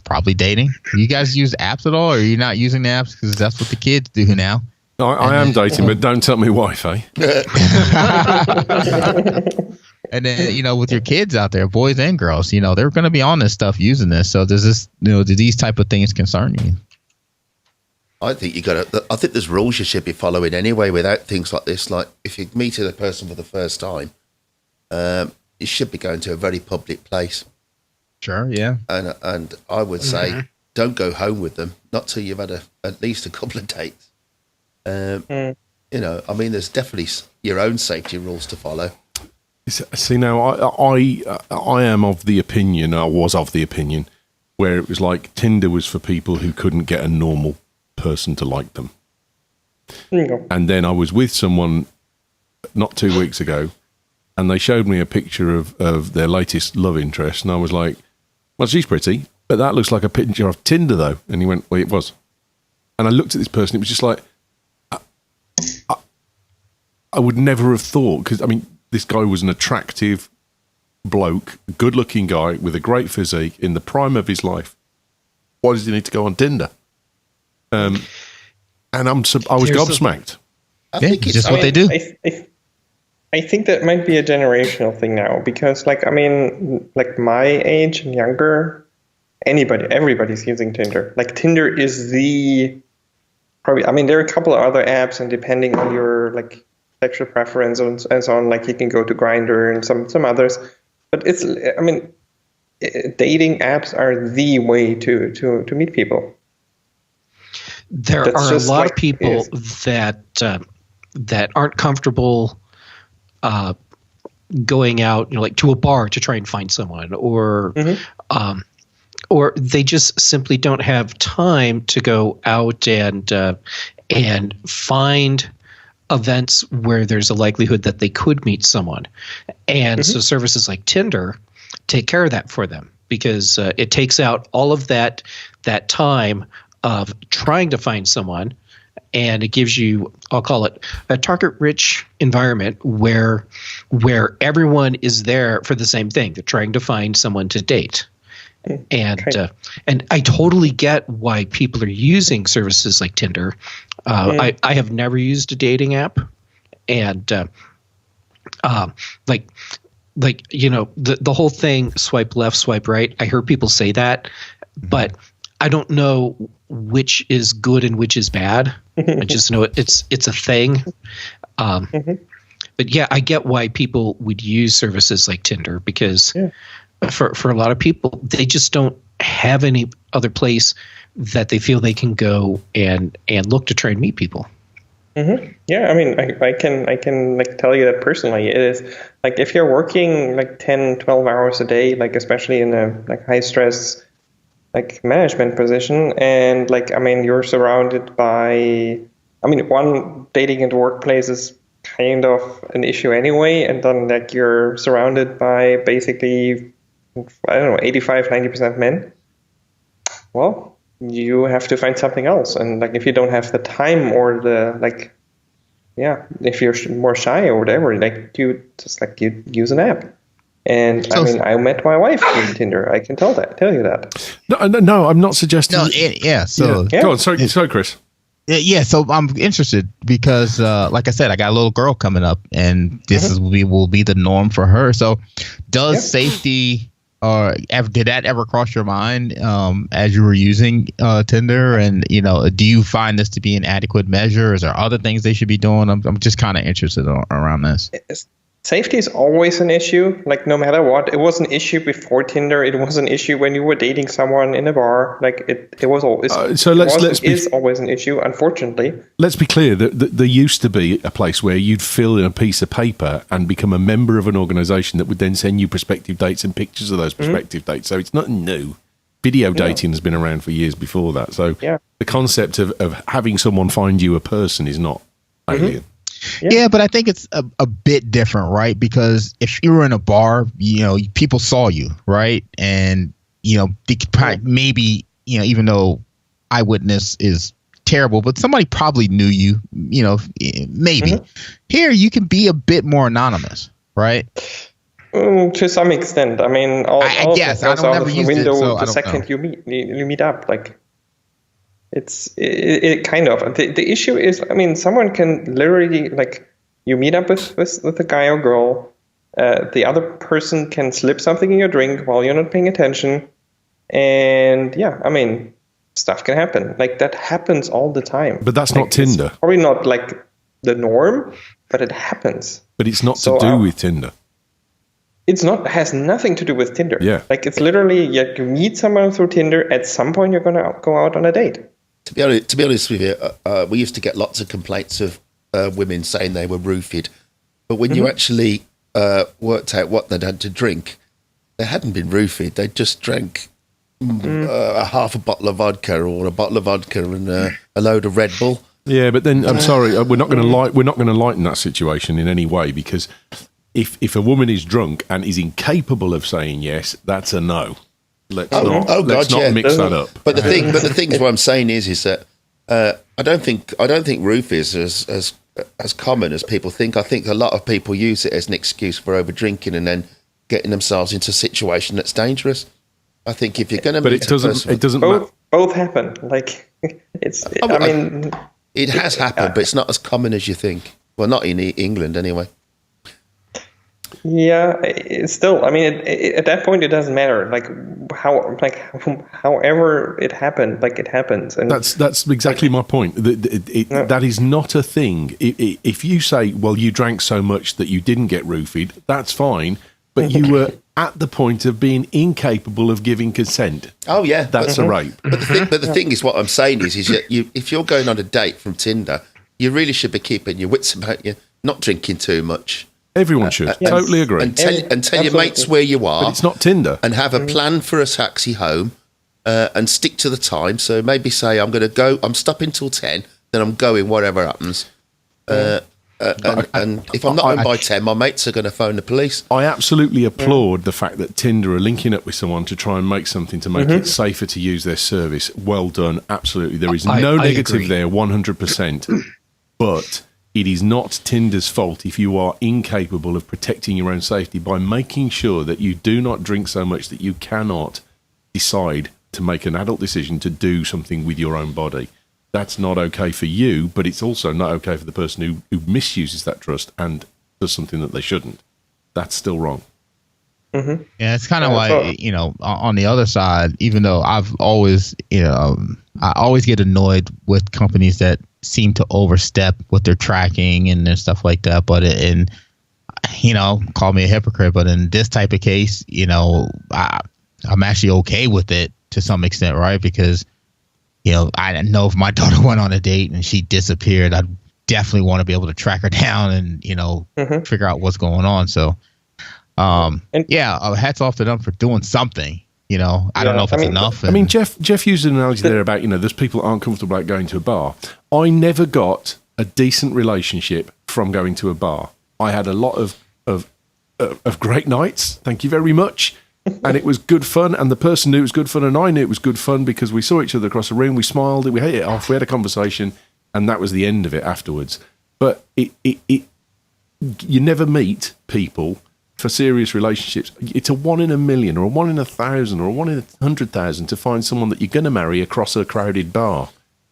probably dating. Do you guys use apps at all, or are you not using the apps because that's what the kids do now? I am dating, but don't tell me wife, eh? And then, with your kids out there, boys and girls, they're going to be on this stuff using this. So does this, do these type of things concern you? I think I think there's rules you should be following anyway without things like this. Like if you're meeting a person for the first time, you should be going to a very public place. Sure, yeah. And I would say don't go home with them, not till you've had at least a couple of dates. There's definitely your own safety rules to follow. See, now I am of the opinion, I was of the opinion, where it was like Tinder was for people who couldn't get a normal person to like them. And then I was with someone not 2 weeks ago, and they showed me a picture of their latest love interest, and I was like, well, she's pretty, but that looks like a picture of Tinder, though. And he went, well, it was. And I looked at this person, it was just like, I would never have thought, because, this guy was an attractive bloke, good-looking guy with a great physique in the prime of his life. Why does he need to go on Tinder? And I was gobsmacked. I think it's just what they do. I think that might be a generational thing now, because like my age and younger, everybody's using Tinder. Like Tinder is probably, there are a couple of other apps, and depending on your sexual preference and so on, you can go to Grindr and some others. But it's, dating apps are the way to meet people. There are a lot of people that aren't comfortable going out, to a bar to try and find someone, or they just simply don't have time to go out and find events where there's a likelihood that they could meet someone. And so services like Tinder take care of that for them, because it takes out all of that time of trying to find someone, and it gives you, I'll call it, a target-rich environment where everyone is there for the same thing. They're trying to find someone to date. And I totally get why people are using services like Tinder. I have never used a dating app, and the whole thing, swipe left, swipe right. I heard people say that, but I don't know which is good and which is bad. I just know it's a thing. But yeah, I get why people would use services like Tinder, because for a lot of people, they just don't have any other place that they feel they can go and look to try and meet people. Yeah, I can tell you that personally. It is if you're working 10, 12 hours a day, especially in a high stress management position, and you're surrounded by, one, dating in the workplace is kind of an issue anyway, and then you're surrounded by basically, 85-90% men. Well, you have to find something else, and if you don't have the time or the if you're more shy or whatever, you just you use an app. And I met my wife through Tinder. I can tell you that. No, I'm not suggesting. Go on. Sorry, Chris. Yeah, so I'm interested because, like I said, I got a little girl coming up, and this will be the norm for her. So, does safety or did that ever cross your mind as you were using Tinder? And do you find this to be an adequate measure? Is there other things they should be doing? I'm just kind of interested around this. Safety is always an issue. Like, no matter what, it was an issue before Tinder. It was an issue when you were dating someone in a bar. Like, it was always. Is always an issue. Unfortunately, let's be clear that there used to be a place where you'd fill in a piece of paper and become a member of an organisation that would then send you prospective dates and pictures of those prospective dates. So it's nothing new. Video dating has been around for years before that. So the concept of having someone find you a person is not alien. Yeah, but I think it's a bit different, right? Because if you were in a bar, people saw you, right? And, they could probably, maybe, even though eyewitness is terrible, but somebody probably knew you, maybe. Here, you can be a bit more anonymous, right? To some extent. I mean, I guess I don't ever use window it, so the second you meet up, like. It kind of the issue is, I mean, someone can literally, like, you meet up with a guy or girl, the other person can slip something in your drink while you're not paying attention, and I mean, stuff can happen. Like, that happens all the time. But that's not Tinder. It's probably not like the norm, but it happens. But it's not to do with Tinder. It's not. It has nothing to do with Tinder. Yeah. Like, it's literally, you meet someone through Tinder. At some point, you're gonna go out on a date. To be honest with you, we used to get lots of complaints of women saying they were roofied, but when you actually worked out what they'd had to drink, they hadn't been roofied. They just drank half a bottle of vodka or a bottle of vodka and a load of Red Bull. Yeah, but then I'm sorry, we're not going to lighten that situation in any way, because if a woman is drunk and is incapable of saying yes, that's a no. Let's not mix that up. But the thing is, what I'm saying is that I don't think roof is as common as people think. I think a lot of people use it as an excuse for over drinking and then getting themselves into a situation that's dangerous. I think if you're going to, but it doesn't. Both happen. Like, it's. I mean, it has happened, but it's not as common as you think. Well, not in England anyway. Yeah, it's still. I mean, at that point, it doesn't matter. Like, however it happened, like, it happens. And that's exactly my point. That is not a thing. If you say, well, you drank so much that you didn't get roofied, that's fine. But you were at the point of being incapable of giving consent. Oh yeah, that's a rape. But the thing is, what I'm saying is that if you're going on a date from Tinder, you really should be keeping your wits about you, not drinking too much. Everyone should. Totally agree. And tell your mates where you are. But it's not Tinder. And have a plan for a taxi home and stick to the time. So maybe say, I'm stopping till 10, then I'm going whatever happens. And if I'm not home by 10, my mates are going to phone the police. I absolutely applaud the fact that Tinder are linking up with someone to try and make something to make it safer to use their service. Well done. Absolutely. There is no negative there, 100%. But it is not Tinder's fault if you are incapable of protecting your own safety by making sure that you do not drink so much that you cannot decide to make an adult decision to do something with your own body. That's not okay for you, but it's also not okay for the person who misuses that trust and does something that they shouldn't. That's still wrong. Yeah, it's kind of like, on the other side, even though I've always, I always get annoyed with companies that seem to overstep with their tracking and their stuff like that. But call me a hypocrite, but in this type of case, I'm actually okay with it to some extent, right? Because, I know if my daughter went on a date and she disappeared, I'd definitely want to be able to track her down and, figure out what's going on. So, hats off to them for doing something. I don't know if it's enough. I mean, Jeff used an analogy there about, there's people that aren't comfortable about going to a bar. I never got a decent relationship from going to a bar. I had a lot of great nights. Thank you very much. And it was good fun. And the person knew it was good fun. And I knew it was good fun because we saw each other across the room. We smiled. We hit it off. We had a conversation. And that was the end of it afterwards. But you never meet people for serious relationships. It's a 1 in a million or a 1 in 1,000 or a 1 in 100,000 to find someone that you're going to marry across a crowded bar.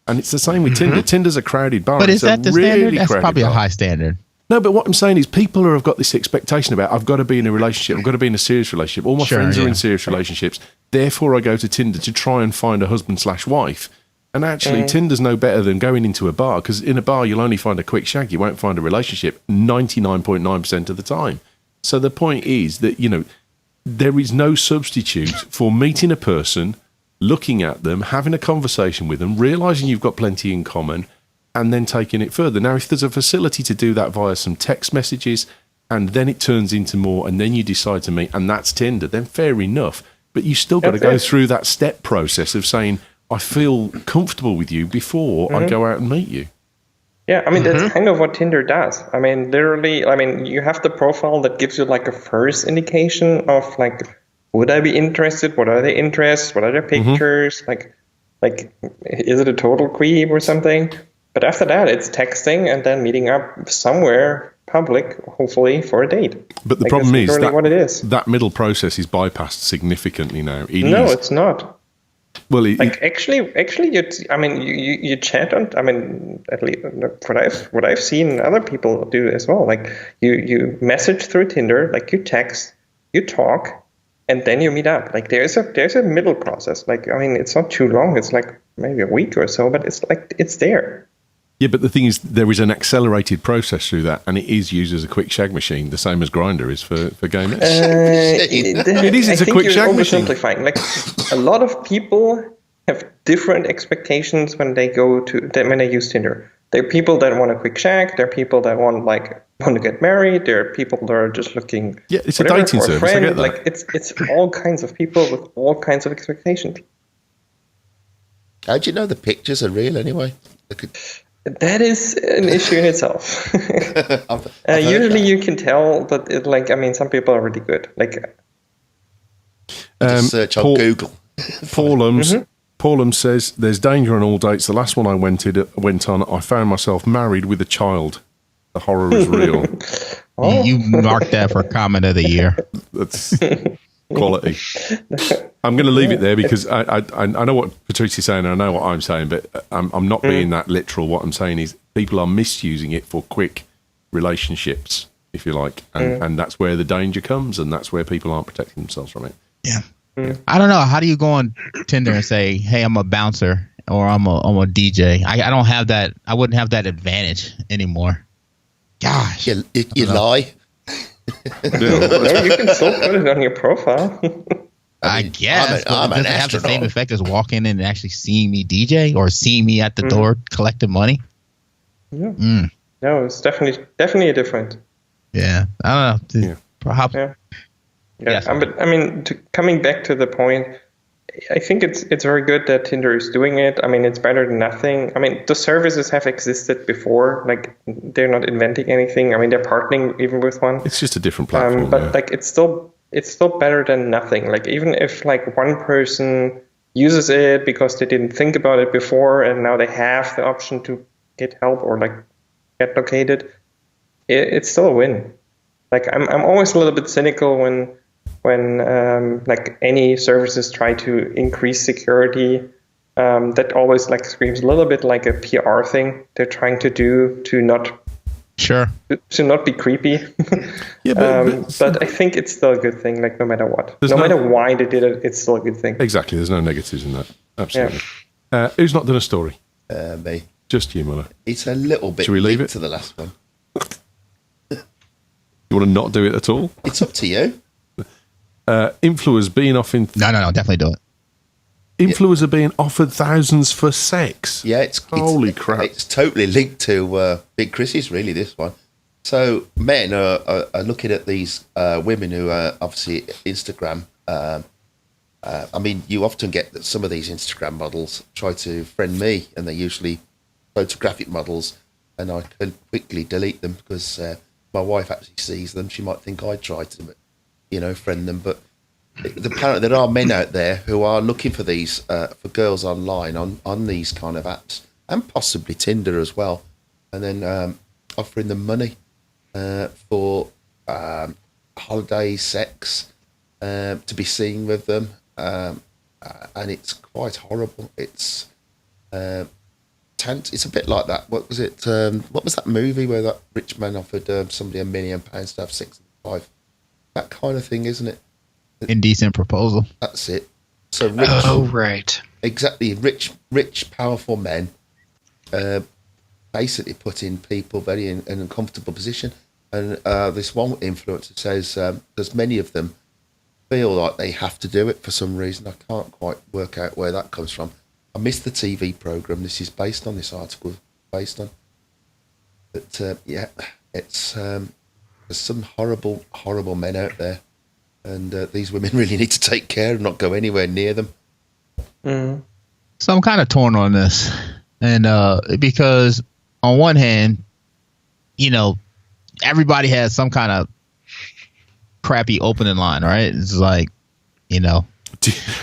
And it's the same with Tinder. Tinder's a crowded bar. But is that the really standard? That's probably a high standard. No, but what I'm saying is people have got this expectation about, I've got to be in a relationship, I've got to be in a serious relationship. All my friends are in serious relationships. Therefore, I go to Tinder to try and find a husband/wife. And actually, Tinder's no better than going into a bar, because in a bar, you'll only find a quick shag. You won't find a relationship 99.9% of the time. So the point is that, there is no substitute for meeting a person, looking at them, having a conversation with them, realising you've got plenty in common, and then taking it further. Now, if there's a facility to do that via some text messages, and then it turns into more, and then you decide to meet, and that's Tinder, then fair enough. But you still got to go through that step process of saying, I feel comfortable with you before I go out and meet you. Yeah, I mean, that's kind of what Tinder does. I mean, literally, you have the profile that gives you like a first indication of like, would I be interested? What are their interests? What are their pictures? Like, is it a total creep or something? But after that, it's texting and then meeting up somewhere public, hopefully, for a date. But the problem is that what it is. That middle process is bypassed significantly now. It's not. Well, actually, you chat on. I mean, at least what I've seen other people do as well. Like you message through Tinder, like you text, you talk, and then you meet up. Like there's a middle process. Like it's not too long. It's like maybe a week or so, but it's there. Yeah, but the thing is, there is an accelerated process through that, and it is used as a quick shag machine, the same as Grindr is for gamers. It is. It's a quick shag machine. Oversimplifying. Like a lot of people have different expectations when they use Tinder. There are people that want a quick shag. There are people that want to get married. There are people that are just looking. Yeah, it's a dating service. I get that. Like it's all kinds of people with all kinds of expectations. How do you know the pictures are real anyway? That is an issue in itself. Usually you can tell, but some people are really good. Just search on Google. Paulum says, there's danger on all dates. The last one I went on, I found myself married with a child. The horror is real. You marked that for comment of the year. That's quality. I'm going to leave it there because I know what Patricia's saying and I know what I'm saying, but I'm not being that literal. What I'm saying is people are misusing it for quick relationships, if you like, and that's where the danger comes, and that's where people aren't protecting themselves from it. Yeah. I don't know. How do you go on Tinder and say, "Hey, I'm a bouncer" or "I'm a DJ"? I don't have that. I wouldn't have that advantage anymore. Gosh, you lie. No, you can still put it on your profile. I guess. I'm an does it have the same astronaut. effect as walking in and actually seeing me DJ or seeing me at the door collecting money? Yeah. No, it's definitely different. Yeah, I don't know. Perhaps. Yeah. Yes. But coming back to the point, I think it's very good that Tinder is doing it. I mean, it's better than nothing. I mean, the services have existed before. Like, they're not inventing anything. I mean, they're partnering even with one. It's just a different platform. But it's still better than nothing. Like, even if one person uses it because they didn't think about it before and now they have the option to get help or get located, it's still a win. Like, I'm always a little bit cynical when any services try to increase security. That always screams a little bit like a PR thing they're trying to do to not be creepy. Yeah, but I think it's still a good thing. No matter what, no matter why they did it, it's still a good thing. Exactly. There's no negatives in that. Absolutely. Yeah. Who's not done a story? Me. Just you, Muller. It's a little bit. Should we leave it to the last one? You want to not do it at all? It's up to you. Influencers being off in... No, definitely do it. Influencers are being offered thousands for sex. Yeah, holy crap. It's totally linked to Big Chris's, really, this one. So men are looking at these women who are obviously Instagram. You often get that some of these Instagram models try to friend me, and they're usually photographic models, and I can quickly delete them because my wife actually sees them. She might think I tried to, friend them, but apparently there are men out there who are looking for these for girls online on these kind of apps, and possibly Tinder as well, and then offering them money for holiday sex, to be seen with them, and it's quite horrible. It's chance. It's a bit like that. What was it? What was that movie where that rich man offered somebody £1 million to have sex and wife? That kind of thing, isn't it? Indecent proposal. That's it. So rich. Oh, right. Exactly. Rich, powerful men basically putting people very in an uncomfortable position. And this one influencer says there's many of them feel like they have to do it for some reason. I can't quite work out where that comes from. I missed the TV program this is based on, this article is based on. But yeah, it's there's some horrible, horrible men out there. And these women really need to take care and not go anywhere near them. Mm. So I'm kind of torn on this. And because on one hand, you know, everybody has some kind of crappy opening line, right? It's like, you know.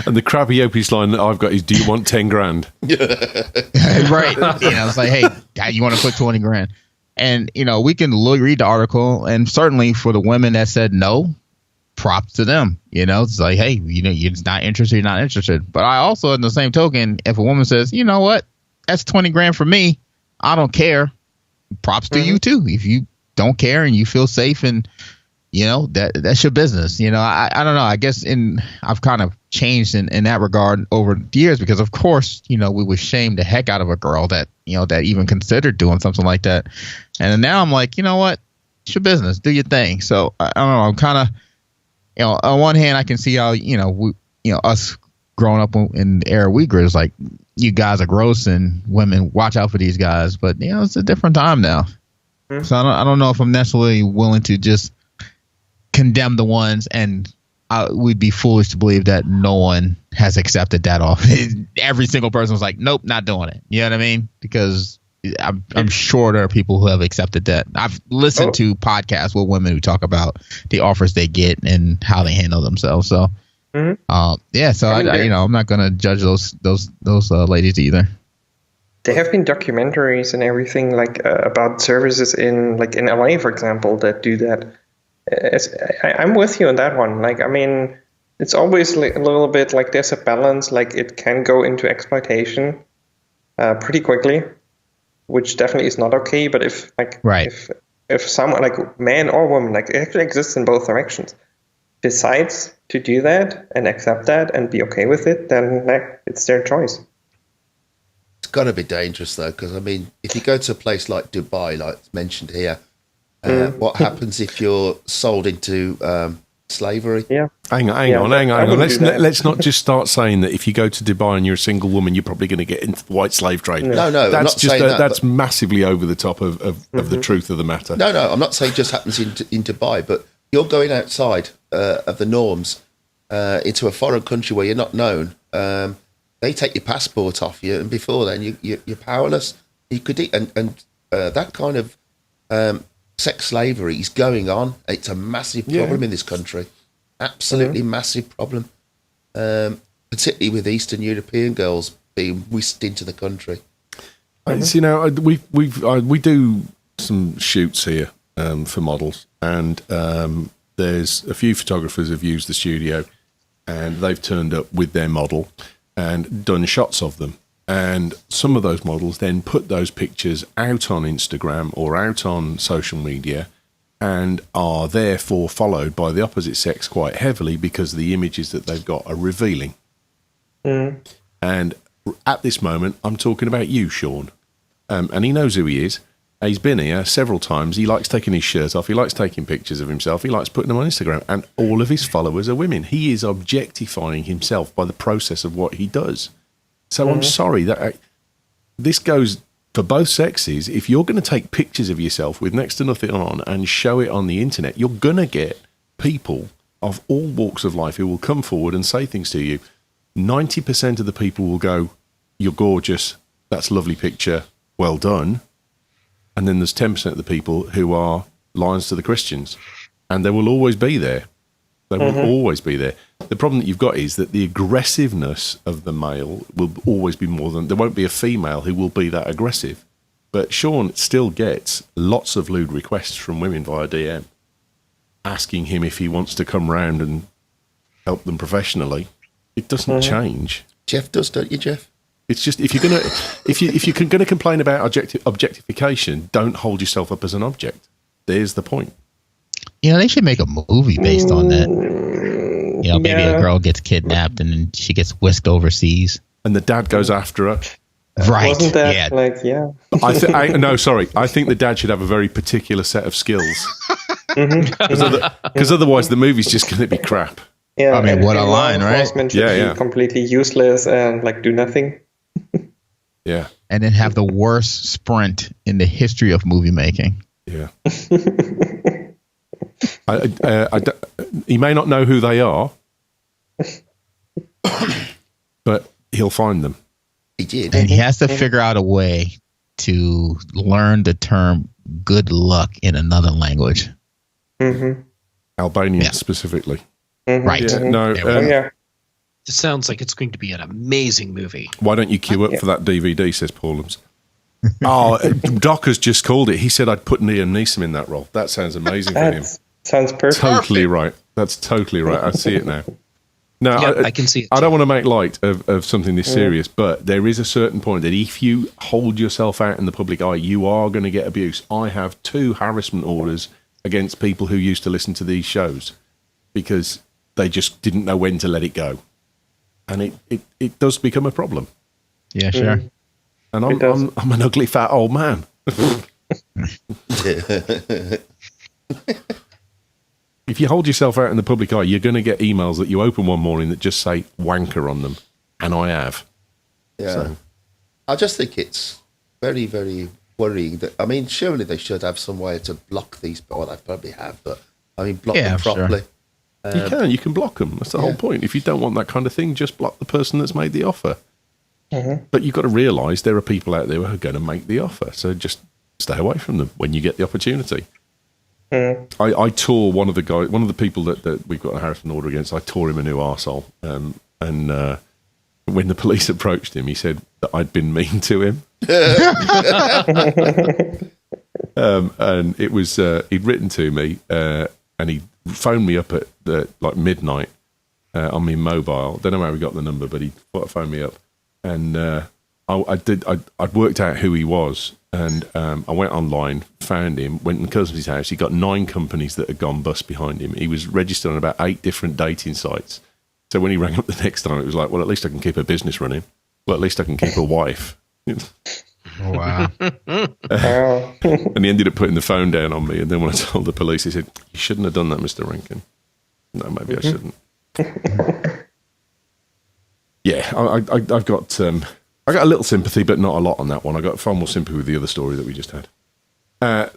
And the crappy opening line that I've got is, do you want 10 grand? Right. You know, it's like, hey, you want to put 20 grand? And, you know, we can read the article, and certainly for the women that said no, props to them. You know, it's like, hey, you know, you're not interested, you're not interested. But I also, in the same token, if a woman says, you know what, that's 20 grand for me, I don't care, props to you too. If you don't care and you feel safe, and you know, that's your business. You know, I don't know. I guess I've kind of changed in that regard over the years, because of course, you know, we would shame the heck out of a girl that, you know, that even considered doing something like that. And now I'm like, you know what, it's your business, do your thing. So I don't know. I'm kind of, you know, on one hand, I can see how, you know, us growing up in the era we grew, it's like, you guys are gross and women, watch out for these guys. But, you know, it's a different time now. So I don't know if I'm necessarily willing to just condemn the ones, and we'd be foolish to believe that no one has accepted that off. Every single person was like, nope, not doing it. You know what I mean? Because I'm sure there are people who have accepted that. I've listened to podcasts with women who talk about the offers they get and how they handle themselves. So, yeah. So I you know, I'm not going to judge those ladies either. There have been documentaries and everything about services in LA, for example, that do that. I'm with you on that one. Like, I mean, it's always a little bit like there's a balance. Like, it can go into exploitation pretty quickly, which definitely is not okay. But if someone, like man or woman, like it actually exists in both directions, decides to do that and accept that and be okay with it, then it's their choice. It's got to be dangerous though, because I mean, if you go to a place like Dubai, like mentioned here. What happens if you're sold into slavery? Yeah. Hang on. Let's not just start saying that if you go to Dubai and you're a single woman, you're probably going to get into the white slave trade. No, I'm not saying that. That's massively over the top of the truth of the matter. No, I'm not saying it just happens in Dubai, but you're going outside of the norms into a foreign country where you're not known. They take your passport off you, and before then you're powerless. You could and that kind of sex slavery is going on. It's a massive problem in this country. Absolutely massive problem. Particularly with Eastern European girls being whisked into the country. You know, we do some shoots here for models, and there's a few photographers have used the studio, and they've turned up with their model and done shots of them. And some of those models then put those pictures out on Instagram or out on social media, and are therefore followed by the opposite sex quite heavily because the images that they've got are revealing. And at this moment, I'm talking about you, Sean. And he knows who he is. He's been here several times. He likes taking his shirt off. He likes taking pictures of himself. He likes putting them on Instagram. And all of his followers are women. He is objectifying himself by the process of what he does. So I'm sorry that this goes for both sexes. If you're going to take pictures of yourself with next to nothing on and show it on the internet, you're going to get people of all walks of life who will come forward and say things to you. 90% of the people will go, "You're gorgeous. That's a lovely picture. Well done." And then there's 10% of the people who are lions to the Christians. And they will always be there. They will always be there. The problem that you've got is that the aggressiveness of the male will always be more than... There won't be a female who will be that aggressive. But Sean still gets lots of lewd requests from women via DM asking him if he wants to come round and help them professionally. It doesn't change. Jeff does, don't you, Jeff? It's just if you're gonna complain about objectification, don't hold yourself up as an object. There's the point. They should make a movie based on that. Maybe a girl gets kidnapped and then she gets whisked overseas, and the dad goes after her. Right? Wasn't that No, sorry. I think the dad should have a very particular set of skills. Because otherwise, the movie's just going to be crap. Yeah, I mean, what a line, right? Should be completely useless and do nothing. Yeah, and then have the worst sprint in the history of movie making. Yeah. He may not know who they are, but he'll find them. He did. And he has to figure out a way to learn the term good luck in another language. Albanian specifically. Right. Yeah, no. It sounds like it's going to be an amazing movie. Why don't you queue up for that DVD, says Paulums. Doc has just called it. He said I'd put Liam Neeson in that role. That sounds amazing for him. Sounds perfect. Totally right. That's totally right. I see it now. No, I can see it. I don't want to make light of something this serious, but there is a certain point that if you hold yourself out in the public eye, you are going to get abuse. I have 2 harassment orders against people who used to listen to these shows because they just didn't know when to let it go. And it does become a problem. Yeah, sure. And I'm an ugly fat old man. If you hold yourself out in the public eye, you're going to get emails that you open one morning that just say wanker on them. And I have. Yeah. So. I just think it's very, very worrying. That surely they should have some way to block these. Well, they probably have, but block them properly. Sure. You can block them. That's the whole point. If you don't want that kind of thing, just block the person that's made the offer. But you've got to realise there are people out there who are going to make the offer. So just stay away from them when you get the opportunity. I tore one of the people that we've got a harassment order against. I tore him a new arsehole. And when the police approached him, he said that I'd been mean to him. And it was he'd written to me and he phoned me up at midnight on my mobile. Don't know how we got the number, but he phoned me up. And I'd worked out who he was, and I went online, found him, went to my cousin's house. He got 9 companies that had gone bust behind him. He was registered on about 8 different dating sites. So when he rang up the next time, it was like, well, at least I can keep a business running. Well, at least I can keep a wife. Wow. And he ended up putting the phone down on me. And then when I told the police, he said, "You shouldn't have done that, Mr. Rankin." No, maybe I shouldn't. Yeah, I've got a little sympathy, but not a lot on that one. I got far more sympathy with the other story that we just had.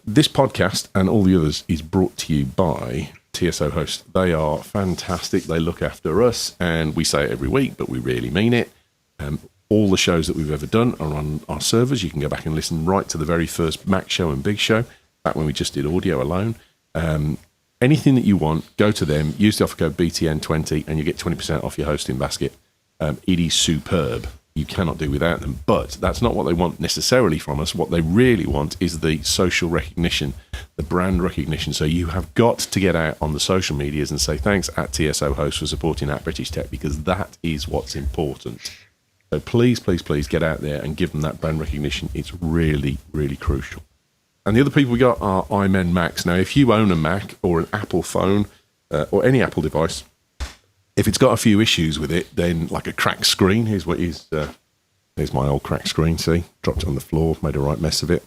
This podcast and all the others is brought to you by TSO Host. They are fantastic. They look after us, and we say it every week, but we really mean it. All the shows that we've ever done are on our servers. You can go back and listen right to the very first Mac show and Big Show, back when we just did audio alone. Anything that you want, go to them, use the offer code BTN20, and you get 20% off your hosting basket. It is superb. You cannot do without them. But that's not what they want necessarily from us. What they really want is the social recognition, the brand recognition. So you have got to get out on the social medias and say thanks at TSO Host for supporting at British Tech, because that is what's important. So please, please, please get out there and give them that brand recognition. It's really, really crucial. And the other people we got are iMen Macs. Now, if you own a Mac or an Apple phone or any Apple device, if it's got a few issues with it, then like a cracked screen, here's my old cracked screen, see? Dropped it on the floor, made a right mess of it.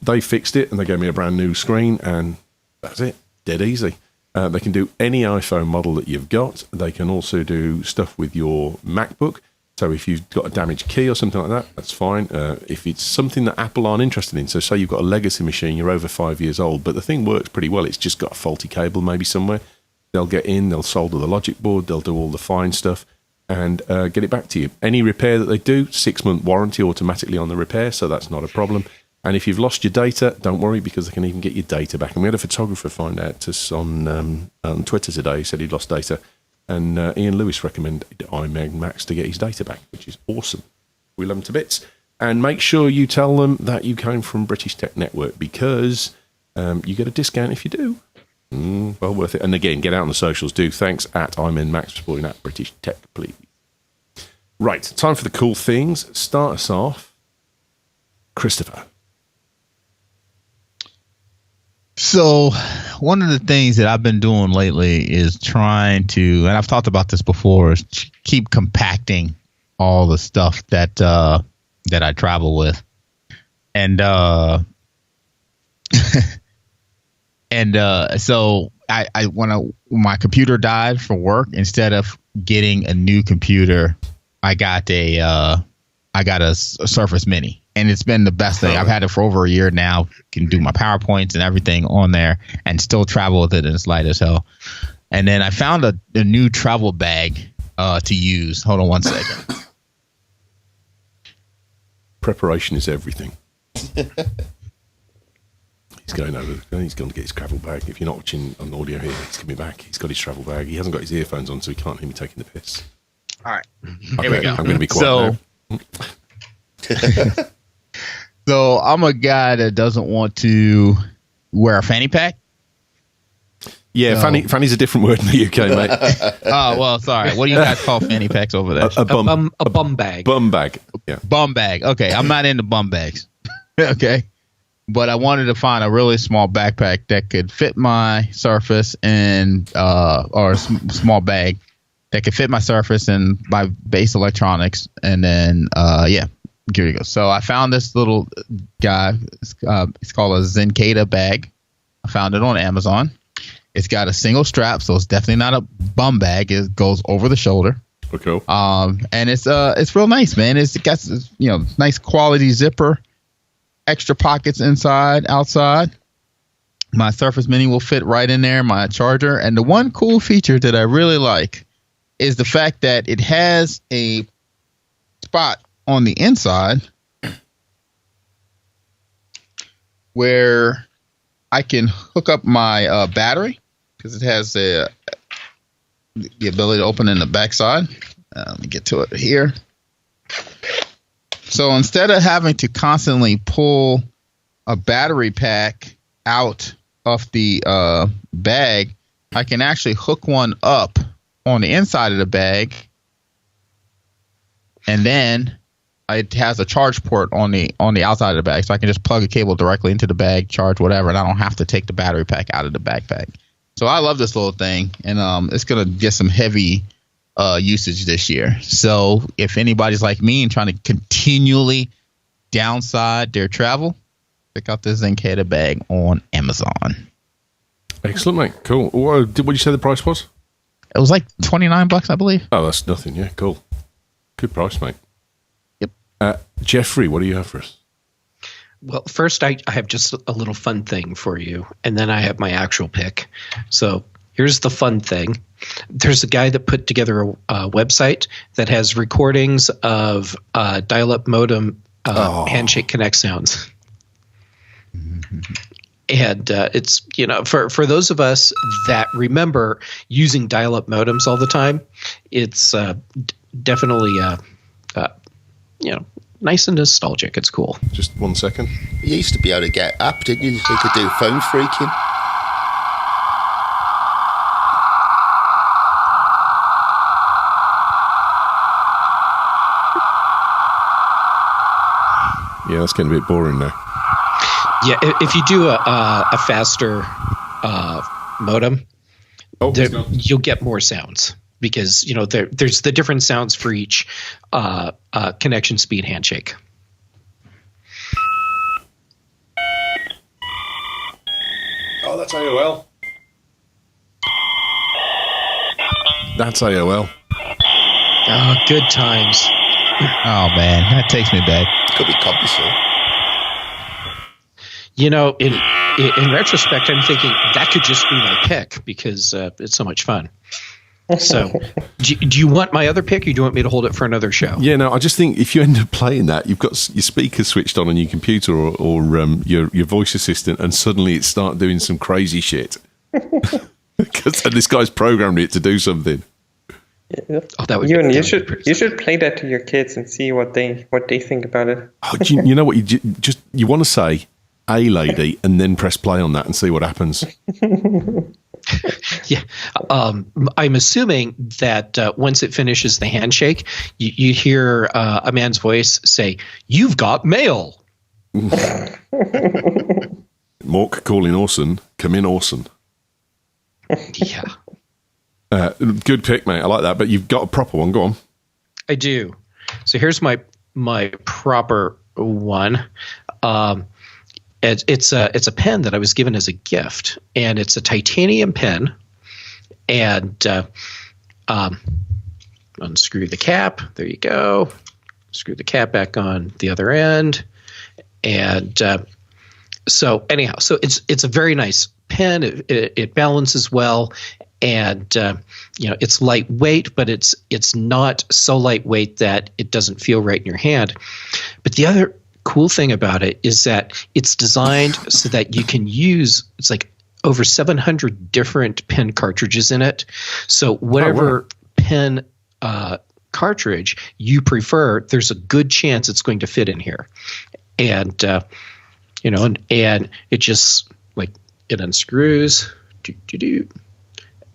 They fixed it and they gave me a brand new screen, and that's it. Dead easy. They can do any iPhone model that you've got. They can also do stuff with your MacBook. So if you've got a damaged key or something like that, that's fine. If it's something that Apple aren't interested in, so say you've got a legacy machine, you're over 5 years old, but the thing works pretty well, it's just got a faulty cable maybe somewhere. They'll get in, they'll solder the logic board, they'll do all the fine stuff and get it back to you. Any repair that they do, 6-month warranty automatically on the repair, so that's not a problem. And if you've lost your data, don't worry, because they can even get your data back. And we had a photographer find out to us on Twitter today. He said he'd lost data. And Ian Lewis recommended iMen Macs to get his data back, which is awesome. We love them to bits. And make sure you tell them that you came from British Tech Network, because you get a discount if you do. Well worth it. And again, get out on the socials. Do thanks at iMen Macs for supporting at British Tech, please. Right, time for the cool things. Start us off, Christopher. So, one of the things that I've been doing lately is trying to, and I've talked about this before, is keep compacting all the stuff that I travel with, and so when my computer died for work, instead of getting a new computer, I got a Surface Mini. And it's been the best thing. I've had it for over a year now. Can do my PowerPoints and everything on there and still travel with it, and it's light as hell. And then I found a new travel bag to use. Hold on one second. Preparation is everything. He's going over. He's going to get his travel bag. If you're not watching on audio here, he's coming back. He's got his travel bag. He hasn't got his earphones on, so he can't hear me taking the piss. All right. Here we go. I'm going to be quiet now. So I'm a guy that doesn't want to wear a fanny pack. Yeah, fanny's a different word in the UK, mate. Oh, well, sorry. What do you guys call fanny packs over there? A bum bag. Bum bag. Yeah. Bum bag. Okay, I'm not into bum bags. Okay. But I wanted to find a really small backpack that could fit my Surface and or a small bag that could fit my Surface and my base electronics, and then here you go. So I found this little guy. It's called a Zencada bag. I found it on Amazon. It's got a single strap, so it's definitely not a bum bag. It goes over the shoulder. Okay. And it's real nice, man. It's got nice quality zipper, extra pockets inside, outside. My Surface Mini will fit right in there. My charger, and the one cool feature that I really like is the fact that it has a spot on the inside where I can hook up my battery, because it has the ability to open in the backside. Let me get to it here. So instead of having to constantly pull a battery pack out of the bag, I can actually hook one up on the inside of the bag, and then it has a charge port on the outside of the bag, so I can just plug a cable directly into the bag, charge whatever, and I don't have to take the battery pack out of the backpack. So I love this little thing, and it's gonna get some heavy usage this year. So if anybody's like me and trying to continually downside their travel, pick out this Zencada bag on Amazon. Excellent, mate. Cool. What did you say the price was? It was like $29, I believe. Oh, that's nothing. Yeah, cool. Good price, mate. Yep. Jeffrey, what do you have for us? Well, first I have just a little fun thing for you, and then I have my actual pick. So here's the fun thing. There's a guy that put together a website that has recordings of dial-up modem handshake connect sounds. And it's, for those of us that remember using dial-up modems all the time, it's definitely, nice and nostalgic. It's cool. Just 1 second. You used to be able to get up, didn't you? So you could do phone freaking. Yeah, that's getting a bit boring now. Yeah, if you do a faster modem, you'll get more sounds, because there's the different sounds for each connection speed handshake. Oh, that's AOL. That's AOL. Oh, good times. Oh man, that takes me back. Could be CompuServe. In retrospect, I'm thinking that could just be my pick, because it's so much fun. So, do you want my other pick, or do you want me to hold it for another show? Yeah, no, I just think if you end up playing that, you've got your speakers switched on your computer or your voice assistant, and suddenly it starts doing some crazy shit. Because this guy's programmed it to do something. Yeah. Oh, that would you should play that to your kids and see what they think about it. Oh, you know what? You want to say, "A lady," and then press play on that and see what happens. Yeah. I'm assuming that once it finishes the handshake, you hear a man's voice say, "You've got mail." Mork calling Orson. Come in, Orson. Yeah. Good pick, mate. I like that. But you've got a proper one. Go on. I do. So here's my proper one. It's a pen that I was given as a gift, and it's a titanium pen. And unscrew the cap. There you go. Screw the cap back on the other end. And so anyhow, so it's a very nice pen. It balances well, and it's lightweight, but it's not so lightweight that it doesn't feel right in your hand. But the other cool thing about it is that it's designed so that you can use, it's like over 700 different pen cartridges in it. So whatever pen cartridge you prefer, there's a good chance it's going to fit in here. And and it just like it unscrews.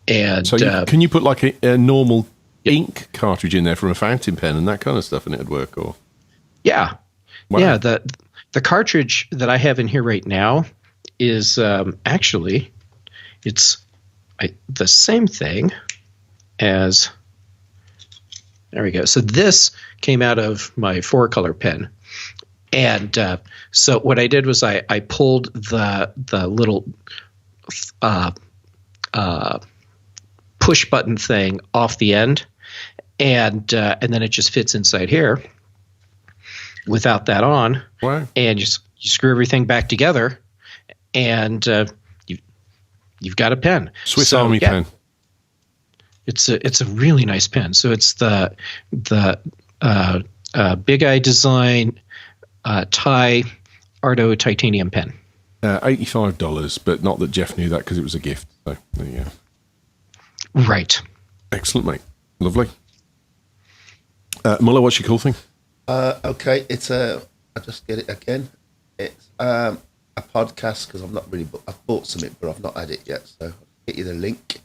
And so can you put like a normal ink cartridge in there from a fountain pen and that kind of stuff, and it'd work? Or yeah. Wow. Yeah, the cartridge that I have in here right now is actually it's the same thing as. There we go. So this came out of my 4-color pen, and so what I did was I pulled the little push button thing off the end, and then it just fits inside here without that on. Wow. And you screw everything back together, and you've got a pen. Swiss Army pen. It's a really nice pen. So it's the Big Eye Design Thai Arto titanium pen. $85, but not that Jeff knew that because it was a gift. So there you go. Right. Excellent, mate. Lovely. Muller, what's your cool thing? Okay, I'll just get it again. It's a podcast because I've not really I've bought some but I've not had it yet, so I'll get you the link.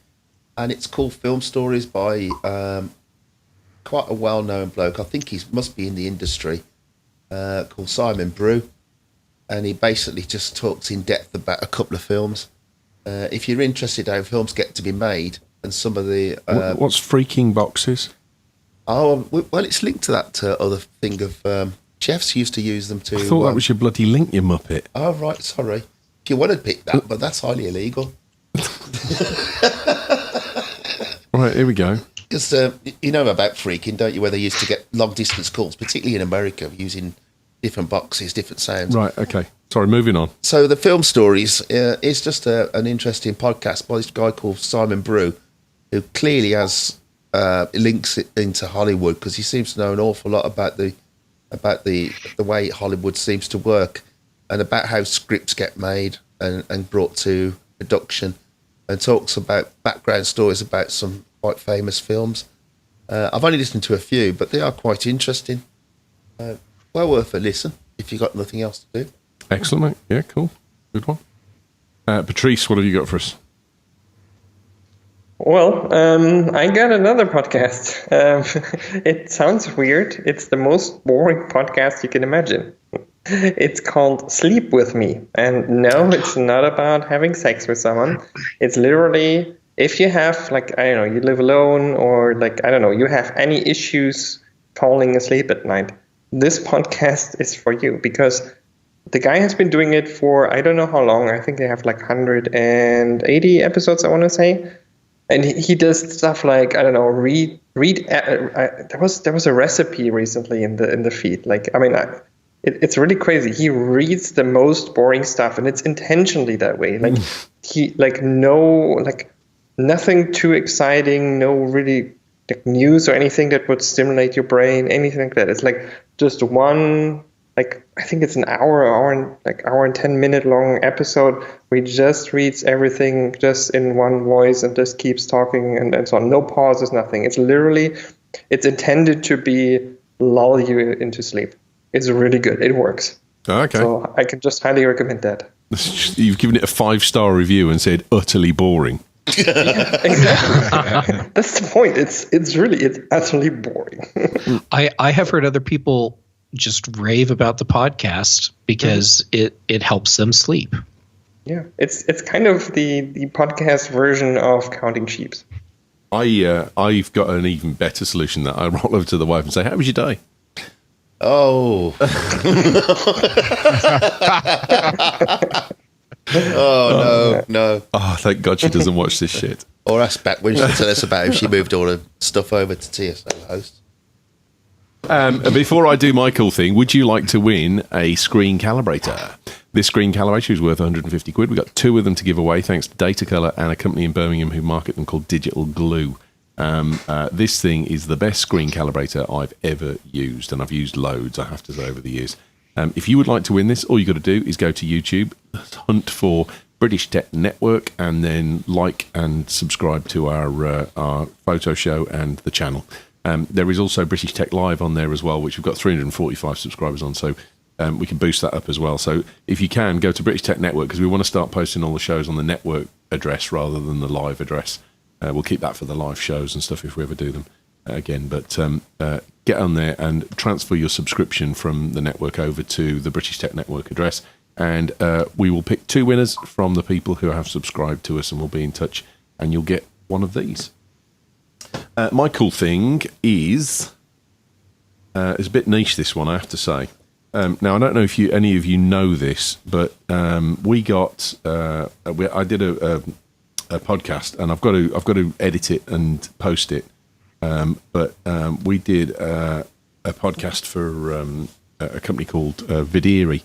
And it's called Film Stories by quite a well-known bloke. I think he must be in the industry, called Simon Brew. And he basically just talks in depth about a couple of films. If you're interested how films get to be made and some of the... what's Freaking Boxes? Oh, well, it's linked to that other thing of chefs used to use them to... I thought that was your bloody link, you muppet. Oh, right, sorry. If you want to pick that, but that's highly illegal. Right, here we go. Because you know about Freaking, don't you, where they used to get long-distance calls, particularly in America, using different boxes, different sounds. Right, okay. Sorry, moving on. So the Film Stories is just an interesting podcast by this guy called Simon Brew, who clearly has... links it into Hollywood because he seems to know an awful lot about the way Hollywood seems to work and about how scripts get made and brought to production, and talks about background stories about some quite famous films. I've only listened to a few, but they are quite interesting. Well worth a listen if you've got nothing else to do. Excellent, mate. Yeah, cool. Good one. Patrice, what have you got for us? Well, I got another podcast. It sounds weird. It's the most boring podcast you can imagine. It's called Sleep With Me. And no, it's not about having sex with someone. It's literally, if you have, like, I don't know, you live alone or, like, I don't know, you have any issues falling asleep at night, this podcast is for you because the guy has been doing it for, I don't know how long. I think they have like 180 episodes, I want to say. And he does stuff like, I don't know, read. There was a recipe recently in the feed. Like, I mean, it's really crazy. He reads the most boring stuff, and it's intentionally that way. Like nothing too exciting, no really like news or anything that would stimulate your brain, anything like that. It's like just one. Like, I think it's an hour and 10 minute long episode where he just reads everything just in one voice and just keeps talking and so on. No pauses, nothing. It's literally, it's intended to be lull you into sleep. It's really good. It works. Okay. So I can just highly recommend that. You've given it a 5-star review and said utterly boring. Exactly. That's the point. It's utterly boring. I have heard other people just rave about the podcast because it helps them sleep. Yeah, it's kind of the podcast version of counting sheep. I've got an even better solution that I roll over to the wife and say, "How was your day?" Oh. Oh, no. Oh, thank God she doesn't watch this shit. Or ask back when she tell us about if she moved all the stuff over to TSO host. Before I do my cool thing, would you like to win a screen calibrator? This screen calibrator is worth 150 quid. We've got 2 of them to give away thanks to Datacolor and a company in Birmingham who market them called Digital Glue. This thing is the best screen calibrator I've ever used, and I've used loads, I have to say, over the years. If you would like to win this, all you got to do is go to YouTube, hunt for British Tech Network, and then like and subscribe to our photo show and the channel. There is also British Tech Live on there as well, which we've got 345 subscribers on, so we can boost that up as well. So if you can, go to British Tech Network, because we want to start posting all the shows on the network address rather than the live address. We'll keep that for the live shows and stuff if we ever do them again. But get on there and transfer your subscription from the network over to the British Tech Network address, and we will pick 2 winners from the people who have subscribed to us, and we'll be in touch, and you'll get one of these. My cool thing is it's a bit niche, this one, I have to say. Now, I don't know if any of you know this, but we got I did a podcast, and I've got to edit it and post it. But we did a podcast for a company called Vidiri.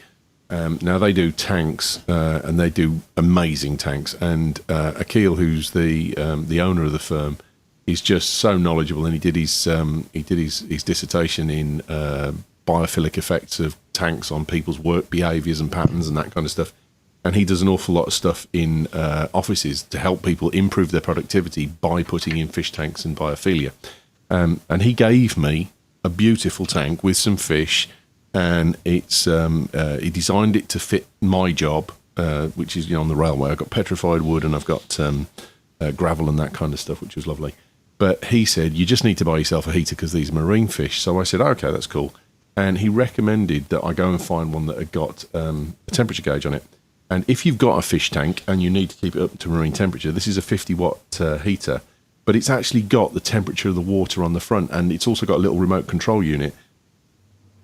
Now they do tanks, and they do amazing tanks. And Akil, who's the owner of the firm, is just so knowledgeable. And he did his dissertation in biophilic effects of tanks on people's work behaviours and patterns and that kind of stuff. And he does an awful lot of stuff in offices to help people improve their productivity by putting in fish tanks and biophilia. And he gave me a beautiful tank with some fish, and it's he designed it to fit my job, which is on the railway. I've got petrified wood and I've got gravel and that kind of stuff, which was lovely. But he said, you just need to buy yourself a heater because these are marine fish. So I said, okay, that's cool. And he recommended that I go and find one that had got a temperature gauge on it. And if you've got a fish tank and you need to keep it up to marine temperature, this is a 50-watt heater, but it's actually got the temperature of the water on the front, and it's also got a little remote control unit.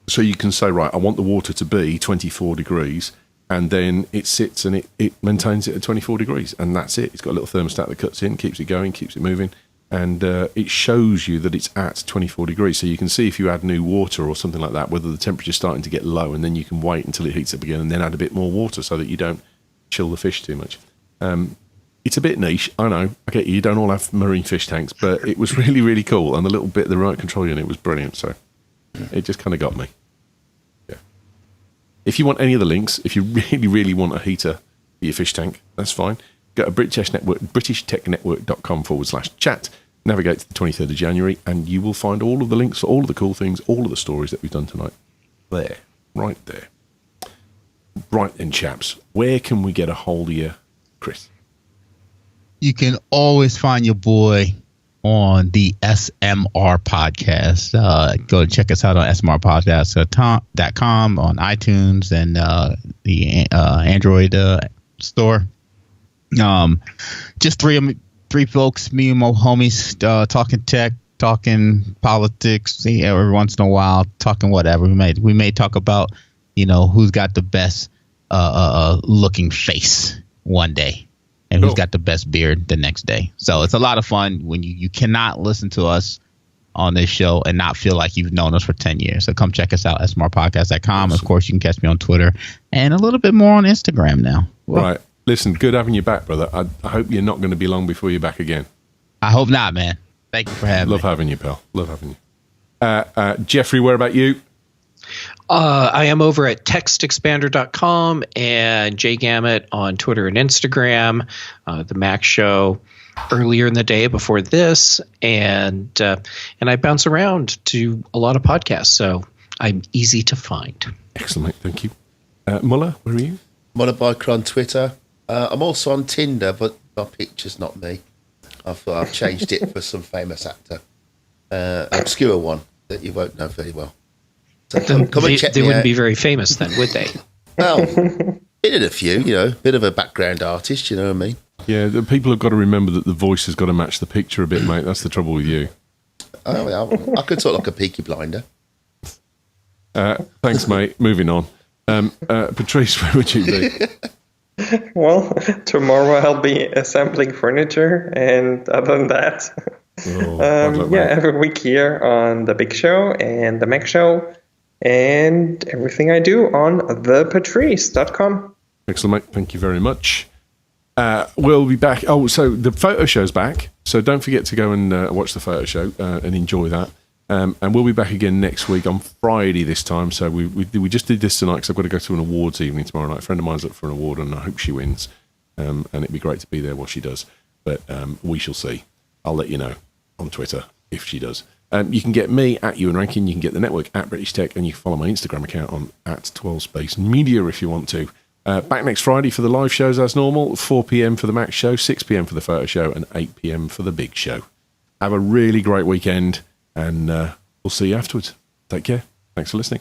So you can say, right, I want the water to be 24 degrees, and then it sits and it maintains it at 24 degrees, and that's it. It's got a little thermostat that cuts in, keeps it going, keeps it moving, and it shows you that it's at 24 degrees. So you can see if you add new water or something like that, whether the temperature's starting to get low, and then you can wait until it heats up again and then add a bit more water so that you don't chill the fish too much. It's a bit niche, I know. I get you don't all have marine fish tanks, but it was really, really cool, and the little bit, the remote control unit was brilliant, so it just kind of got me. Yeah. If you want any of the links, if you really, really want a heater for your fish tank, that's fine. Go to BritishTechNetwork.com/chat, navigate to the 23rd of January, and you will find all of the links for all of the cool things, all of the stories that we've done tonight. There, right there. Right then, chaps, where can we get a hold of you, Chris? You can always find your boy on the SMR podcast. Go check us out on smrpodcast.com, on iTunes and the Android store. Just three folks, me and my homies, talking tech, talking politics, every once in a while, talking whatever. We may talk about, who's got the best looking face one day, and who's got the best beard the next day. So it's a lot of fun when you cannot listen to us on this show and not feel like you've known us for 10 years. So come check us out, smrpodcast.com. Of course, you can catch me on Twitter and a little bit more on Instagram now. Right. Listen, good having you back, brother. I hope you're not going to be long before you're back again. I hope not, man. Thank you for having me. Love having you, pal. Love having you. Jeffrey, where about you? I am over at textexpander.com and JGamut on Twitter and Instagram. The Mac Show earlier in the day before this, and I bounce around to a lot of podcasts, so I'm easy to find. Excellent, thank you. Muller, where are you? Muller Biker on Twitter. I'm also on Tinder, but My picture's not me. I've changed it for some famous actor, obscure one that you won't know very well. So come and check They me wouldn't out. be very famous then, would they? Well, he did a few, bit of a background artist, you know what I mean? Yeah, the people have got to remember that the voice has got to match the picture a bit, mate. That's the trouble with you. Oh, yeah, I could talk like a Peaky Blinder. Thanks, mate. Moving on. Patrice, where would you be? Well, tomorrow I'll be assembling furniture, and other than that, Bad luck, mate. every week here on the Big Show and the Mac Show, and everything I do on thepatrice.com. Excellent, mate. Thank you very much. We'll be back. Oh, so the photo show's back. So don't forget to go and watch the photo show and enjoy that. And we'll be back again next week on Friday this time. So we just did this tonight because I've got to go to an awards evening tomorrow night. A friend of mine's up for an award, and I hope she wins. And it'd be great to be there while she does. But we shall see. I'll let you know on Twitter if she does. You can get me at Ewan Rankin. You can get the network at British Tech, and you can follow my Instagram account on at 12 Space Media if you want to. Back next Friday for the live shows as normal. 4 p.m. for the Mac Show, 6 p.m. for the photo show, and 8 p.m. for the Big Show. Have a really great weekend. And we'll see you afterwards. Take care. Thanks for listening.